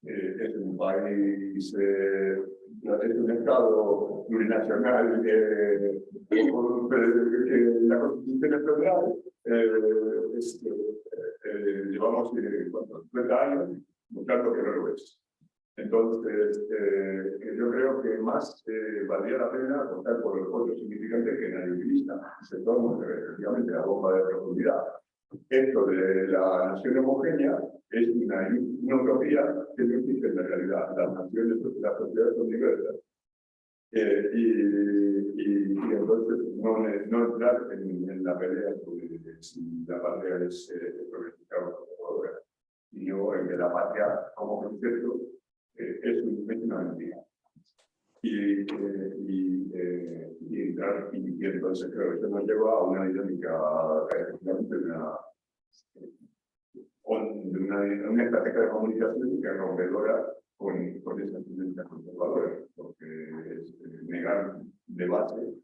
es un país, es un estado plurinacional que la Constitución es federal, llevamos 30 años mostrando que no lo es. Entonces, yo creo que más valdría la pena contar por los otros significantes que nadie utiliza. Se toma efectivamente la bomba de profundidad. Esto de la nación homogénea es una utopía que no existe en la realidad. Las naciones, las sociedades son diversas. Y entonces no entrar en la pelea sobre si la patria es progresista o conservadora, sino en que la patria como concepto es una mentira. Y entonces creo que esto nos lleva a una dinámica una estrategia de comunicación que es rompedora con esas tendencias conservadoras, porque es negar de base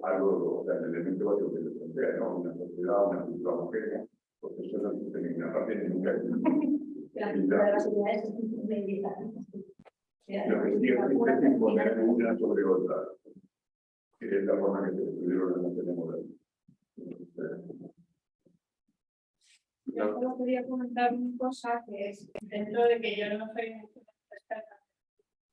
algo, o sea, el elemento básico que se plantea, ¿no? Una sociedad, una cultura homogénea, porque eso no existe en ninguna parte ni nunca Lo que sí es imponer una sobre otra, que es la forma que se estudió la nación moderna. Yo solo quería comentar una cosa, que es dentro de que yo no soy experta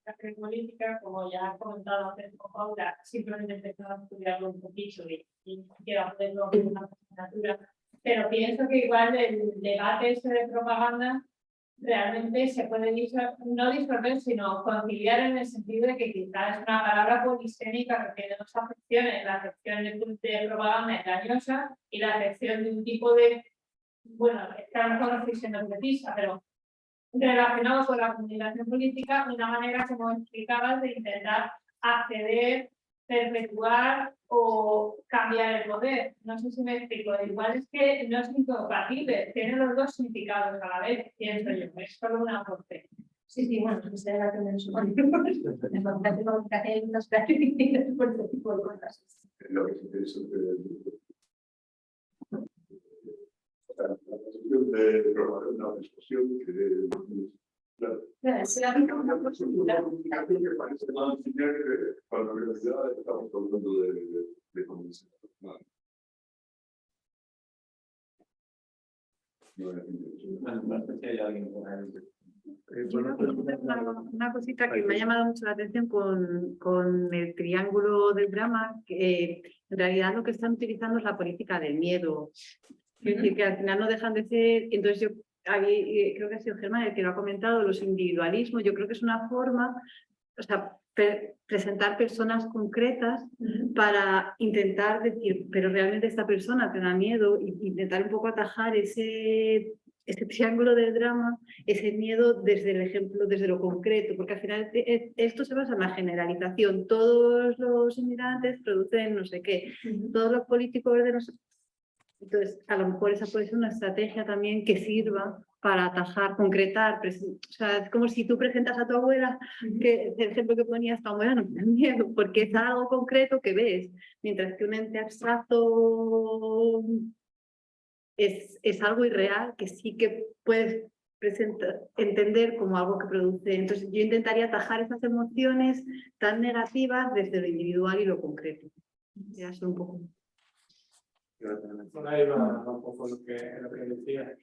en la política, como ya ha comentado antes con Paula, simplemente he empezado a estudiarlo un poquito y quiero hacerlo en una asignatura, pero pienso que igual el debate ese de propaganda realmente se puede no disolver, sino conciliar en el sentido de que quizás es una palabra polisémica que tiene dos acepciones, la acepción de propaganda engañosa y la acepción de un tipo de, bueno, es que a lo mejor no estoy siendo precisa, pero relacionado con la comunicación política, una manera, como explicabas, de intentar acceder, perpetuar o cambiar el poder. No sé si me explico. Igual es que no es incompatible, tiene los dos significados a la vez, pienso yo, es solo una aporte. Sí, bueno, pues es la que me suena. En la comunicación nos clasifican por este tipo de cosas. Lo que se es la posición de promover una discusión que Claro, si la misma una comunicación que parece más enseñar que para la universidad estamos hablando de comunicación. Una cosita que me ha llamado mucho la atención con el triángulo del drama, que en realidad lo que están utilizando es la política del miedo. Es decir, que al final no dejan de ser, entonces yo creo que ha sido Germán el que lo ha comentado, los individualismos, yo creo que es una forma, o sea, presentar personas concretas para intentar decir, pero realmente esta persona te da miedo, y intentar un poco atajar ese triángulo del drama, ese miedo desde el ejemplo, desde lo concreto, porque al final esto se basa en la generalización, todos los inmigrantes producen no sé qué, todos los políticos de no sé. Entonces, a lo mejor esa puede ser una estrategia también que sirva para atajar, concretar. O sea, es como si tú presentas a tu abuela, que el ejemplo que ponías, tu abuela no tiene miedo, porque es algo concreto que ves, mientras que un ente abstracto es algo irreal que sí que puedes entender como algo que produce. Entonces yo intentaría atajar esas emociones tan negativas desde lo individual y lo concreto. Ya es un poco. Por ahí va un poco lo que decía.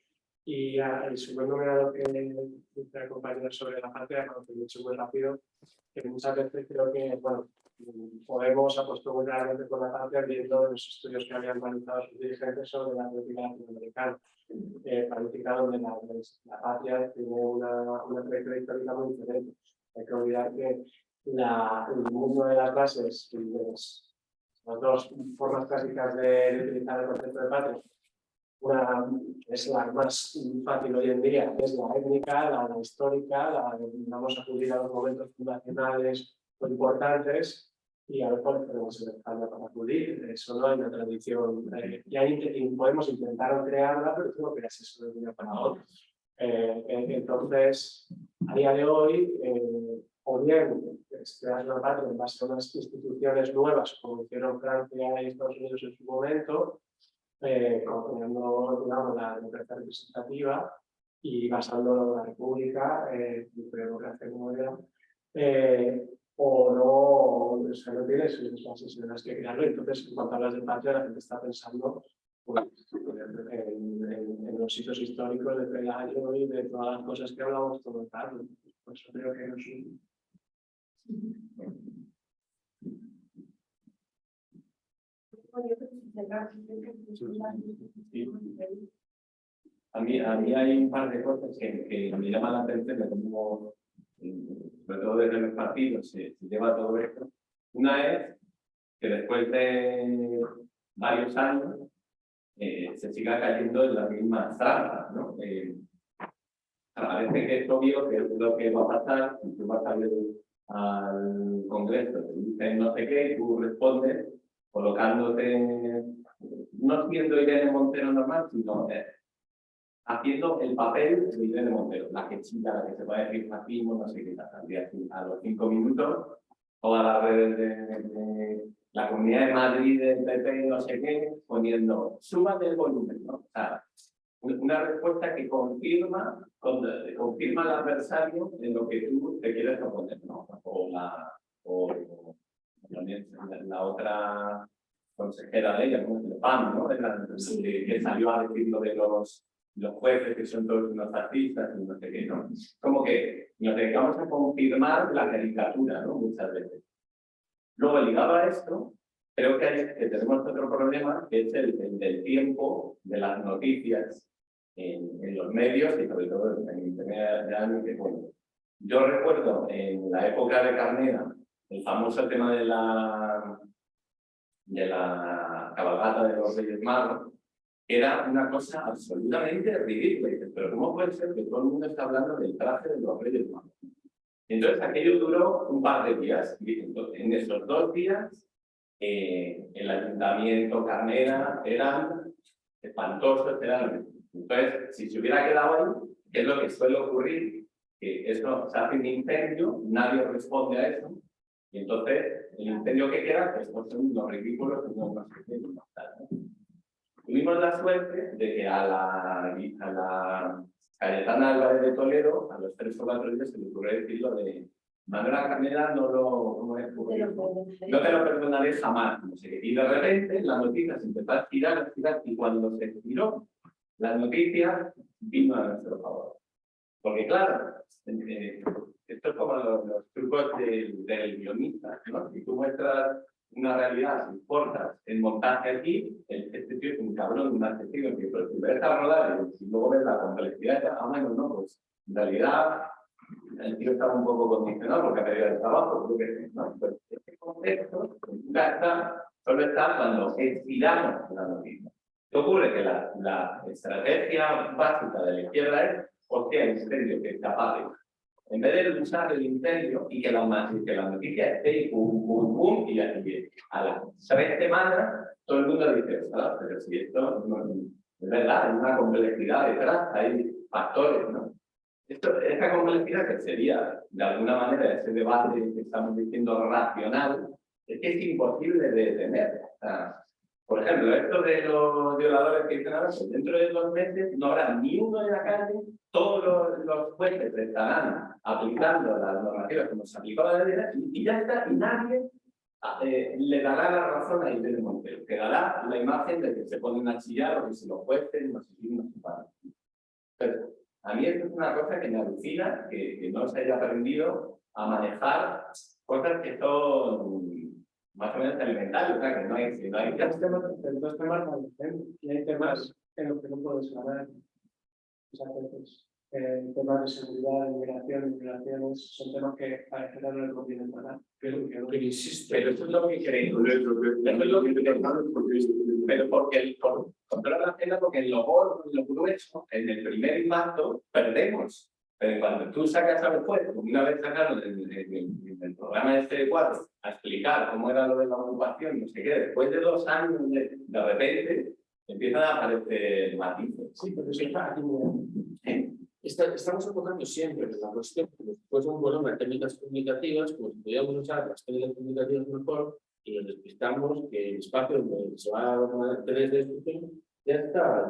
Y sumándome a lo que decía el compañero sobre la patria, que lo he hecho muy rápido, que muchas veces creo que, bueno, Podemos apostó muy claramente por la patria viendo los estudios que habían realizado sus dirigentes sobre la política latinoamericana. Política donde la patria tiene una trayectoria histórica muy diferente. Hay que olvidar que el mundo de las bases, las dos formas clásicas de utilizar el concepto de patria, una es la más fácil hoy en día, es la étnica, la histórica, vamos a acudir a los momentos fundacionales o importantes y a ver cuáles tenemos en España para acudir. Eso no hay una tradición. Ya podemos intentar crearla, pero tú no creas eso de un día para otro. Entonces, a día de hoy, o bien crear una patria en base a unas instituciones nuevas, como hicieron Francia y Estados Unidos en su momento, creando, digamos, la democracia representativa y basándolo en la república, democracia moderna, o no, o sea, no tienes unas bases en las que crearlo. Entonces, en cuanto hablas de patria, la gente está pensando pues, en los sitios históricos de Pelayo y de todas las cosas que hablamos todo el rato. Por eso creo que no es un... A mí hay un par de cosas que me llaman la atención de cómo, sobre todo desde los partidos, se lleva todo esto. Una es que después de varios años se siga cayendo en las mismas trampas, ¿no? Parece que es obvio que es lo que va a pasar, y tú vas a ir al Congreso, te dicen no sé qué, y tú respondes colocándote, no siendo Irene Montero normal, sino haciendo el papel de Irene Montero, la que chilla, la que se puede decir racismo, no sé qué tal. A los 5 minutos, todas las redes de la Comunidad de Madrid, del PP, no sé qué, poniendo súbate el volumen, ¿no? O sea, una respuesta que confirma al adversario en lo que tú te quieres oponer, ¿no? O también la otra consejera de ella, ¿no? El PAN, ¿no? Que salió a decir lo de los jueces que son todos unos artistas y no sé qué, ¿no? Como que nos dedicamos a confirmar la caricatura, ¿no? Muchas veces. Luego, ligado a esto, creo que tenemos otro problema, que es el del tiempo de las noticias en los medios y sobre todo en Internet. Que, bueno, yo recuerdo en la época de Carnera el famoso tema de la cabalgata de los Reyes Magos, que era una cosa absolutamente ridícula. Pero ¿cómo puede ser que todo el mundo está hablando del traje de los Reyes Magos? Entonces aquello duró un par de días. Y entonces, en esos 2 días, el ayuntamiento, Carnera, eran espantosos. Entonces, si se hubiera quedado ahí, ¿qué es lo que suele ocurrir? Que eso se hace un incendio, nadie responde a eso, y entonces el incendio que queda, pues son los ridículos que no nos entienden. Tuvimos la suerte de que a la Cayetana Álvarez de Toledo, a los 3 o 4 días se le ocurrió decir lo de Manuela Carnera no te lo perdonaré jamás. No sé qué. Y de repente la noticia se empezó a girar, y cuando se giró, la noticia vino a nuestro favor. Porque claro, esto es como los trucos del guionista, ¿no? Si tú muestras una realidad, si cortas el montaje aquí, este tío es un cabrón, un asesino, que pero si ves a rodar y luego ves la complejidad, no, pues en realidad el tío estaba un poco condicionado porque ha perdido el trabajo, ¿no? Pues este contexto solo está cuando estiramos la noticia. ¿Qué ocurre? Que la estrategia básica de la izquierda es hostia, el incendio que es capaz de, en vez de usar el incendio y que la noticia esté y pum, pum, pum, y a las 3 semanas todo el mundo dice, pero si esto no es verdad, hay una complejidad detrás, hay factores, ¿no? Esta complejidad que sería, de alguna manera, ese debate que estamos diciendo racional, es que es imposible de detener. Por ejemplo, esto de los violadores que dicen ahora, pues dentro de 2 meses no habrá ni uno en la calle, todos los jueces estarán aplicando las normativas como se aplicaba la ley y ya está, y nadie le dará la razón a Irene Montero, que dará la imagen de que se ponen a chillar o que si los jueces no se siguen no se pagan. Pero a mí esto es una cosa que me alucina, que no se haya aprendido a manejar cosas que son más o menos elementales, o sea, que no hay Hay dos temas y hay temas en los que no puedes hablar. Muchas veces temas de seguridad, de inmigraciones, son temas que parece que no les convienen para nada. Pero insisto, pero eso es lo que creo. Eso es lo que creo. Pero porque controlar la agenda, porque en lo gordo, en lo grueso, en el primer impacto, perdemos. Pero cuando tú sacas a los jueces, como una vez sacaron en el programa de este 4 a explicar cómo era lo de la ocupación, no sé qué, después de 2 años de repente empiezan a aparecer matices. Sí, pero eso está aquí. Estamos enfocando siempre en la cuestión como si fuese un volumen de técnicas comunicativas, como si pudiéramos usar las técnicas comunicativas mejor y nos despistamos que el espacio donde se va a tener de discusión ya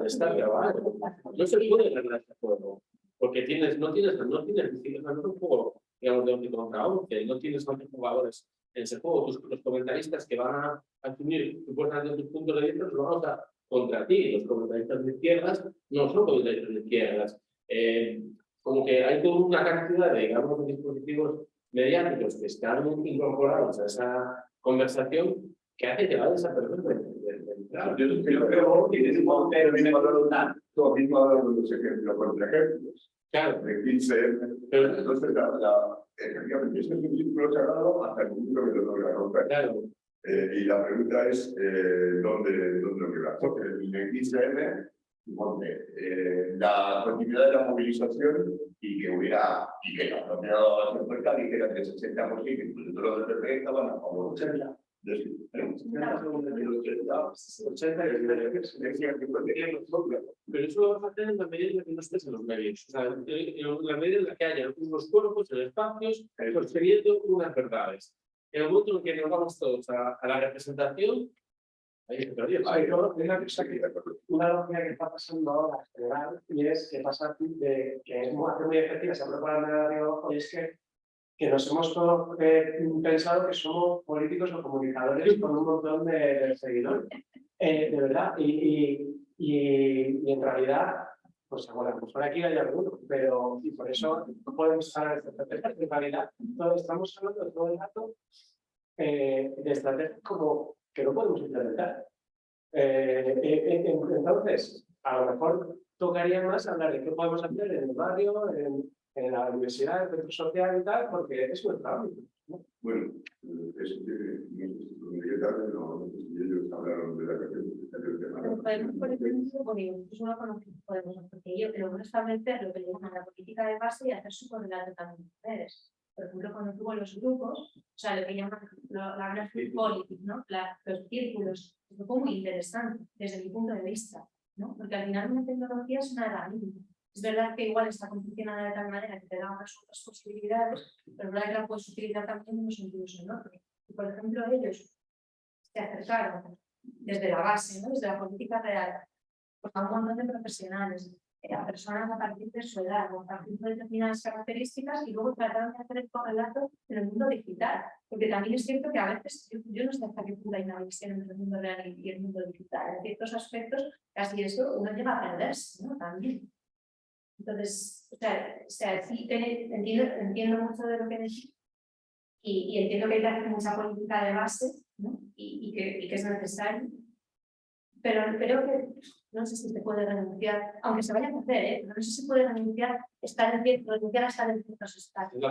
está grabado. No se puede arreglar este juego, porque no tienes no es un juego, digamos, de 11 contra 11, no tienes 11 jugadores en ese juego. Los comentaristas que van a asumir supuestamente tus puntos de vista los van a usar contra ti. Los comentaristas de izquierdas no son comentaristas de izquierdas. Como que hay toda una cantidad de, digamos, dispositivos mediáticos que están incorporados a esa conversación que hace que vaya esa persona. Claro, yo creo que en ese momento viene a valorar tú mismo has dado los ejemplos contra ejemplos. Claro. De 15M. Pero entonces, efectivamente, este es un círculo sagrado hasta el punto que lo logra romper. Claro. Y la pregunta es, ¿dónde lo quebras? Porque en el 15M, la continuidad de la movilización y que hubiera, y que la propia Fuerza dijera que 60%, incluso todos los del PP estaban a favor de eso. Pero eso lo vas a hacer en la medida en que no estés en los medios. O sea, en la medida en la que haya unos cuerpos en espacios sosteniendo unas verdades. En el momento en que nos vamos todos a la representación, ahí se perdió. Una lógica que está pasando ahora en general, y es que pasa de que es muy efectiva, se propone el radio, y es que nos hemos todos pensado que somos políticos o comunicadores con un montón de seguidores, de verdad, y en realidad, pues bueno, a lo mejor aquí hay algunos, pero y por eso no podemos estar en realidad, estamos hablando todo el rato de estrategias como que no podemos implementar. Entonces, a lo mejor tocaría más hablar de qué podemos hacer en el barrio, en la universidad, en el centro social y tal, porque es nuestro ámbito, ¿no? Bueno, eso ellos hablaron de la Pero podemos, por ejemplo, porque es una cosa que podemos hacer, porque yo creo que establecer lo que le llaman la política de base y hacer su correlato también de mujeres. Por ejemplo, cuando tuvo los grupos, o sea, lo que llaman la grassroots politics, ¿no? Los círculos, eso fue muy interesante desde mi punto de vista, ¿no? Porque al final una tecnología es una herramienta. Es verdad que igual está confeccionada de tal manera que te da unas otras posibilidades, pero es verdad que la puedes utilizar también en unos sentidos en otros. Y por ejemplo, ellos se acercaron desde la base, ¿no? Desde la política real, pues a un montón de profesionales, a personas a partir de su edad, a partir de determinadas características, y luego trataron de hacer el correlato en el mundo digital. Porque también es cierto que a veces, yo no sé hasta qué punto hay una visión entre el mundo real y el mundo digital. En ciertos aspectos, casi eso uno llega a perderse, ¿no? También. Entonces, o sea sí entiendo mucho de lo que decís y entiendo que hay que hacer mucha política de base, ¿no? y que es necesario, pero creo que no sé si se puede renunciar, aunque se vaya a hacer, no sé si se puede renunciar a estar en ciertos espacios.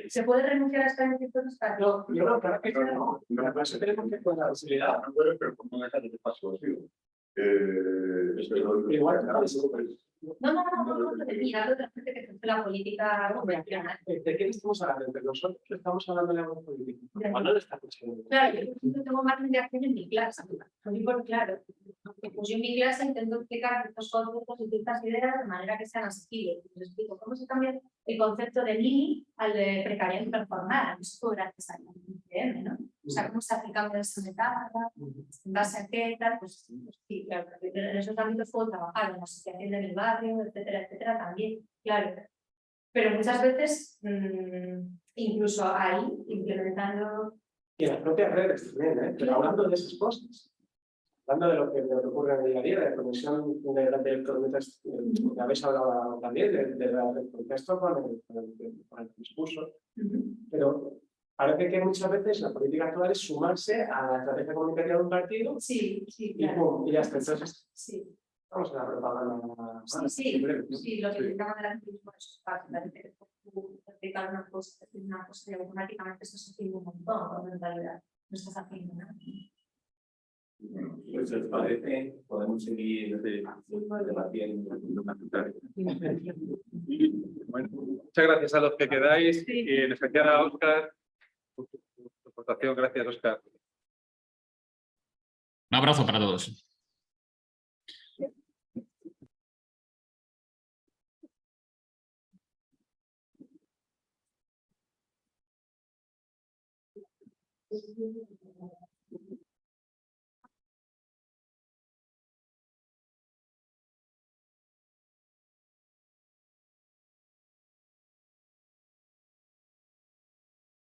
¿Se puede renunciar a estar en ciertos espacios? No, yo creo que no. Me parece que tenemos que poner la posibilidad. No puede, pero como dejar de paso consigo. Igual, No, mirar otra gente que hace la política convencional. ¿De qué estamos hablando? Entre nosotros estamos hablando de la política. Manuel está escuchando. Claro, yo tengo más de acción en mi clase. Claro, pues yo en mi clase intento explicar estos conceptos y ciertas ideas de manera que sean asequibles. Les explico cómo se cambia el concepto de mini al de precariedad performada. Eso fue gracias al ICM, ¿no? O sea, cómo se aplicable esa metáfora, en base a qué tal, pues sí, claro, en esos ámbitos puedo trabajar, en la asociación del barrio, etcétera, también, claro. Pero muchas veces, incluso ahí, implementando... Y en las propias redes también, ¿eh? Pero hablando de esas cosas, hablando de lo que ocurre en el día a día, de la conexión de electromagnetas, que habéis hablado también, de la del contexto con el discurso, pero parece que muchas veces la política actual es sumarse a la estrategia comunicativa de un partido Sí, y, claro. pum, y ya está. Entonces, Sí. vamos a la propaganda. Sí, lo que intentamos de la activismo es parece explicar una cosa y automáticamente estás haciendo un montón, cuando en realidad no estás haciendo nada. Bueno, pues si os parece, podemos seguir debatiendo. Bueno, muchas gracias a los que quedáis y en especial a Óscar por su aportación. Gracias, Óscar. Un abrazo para todos. Sí.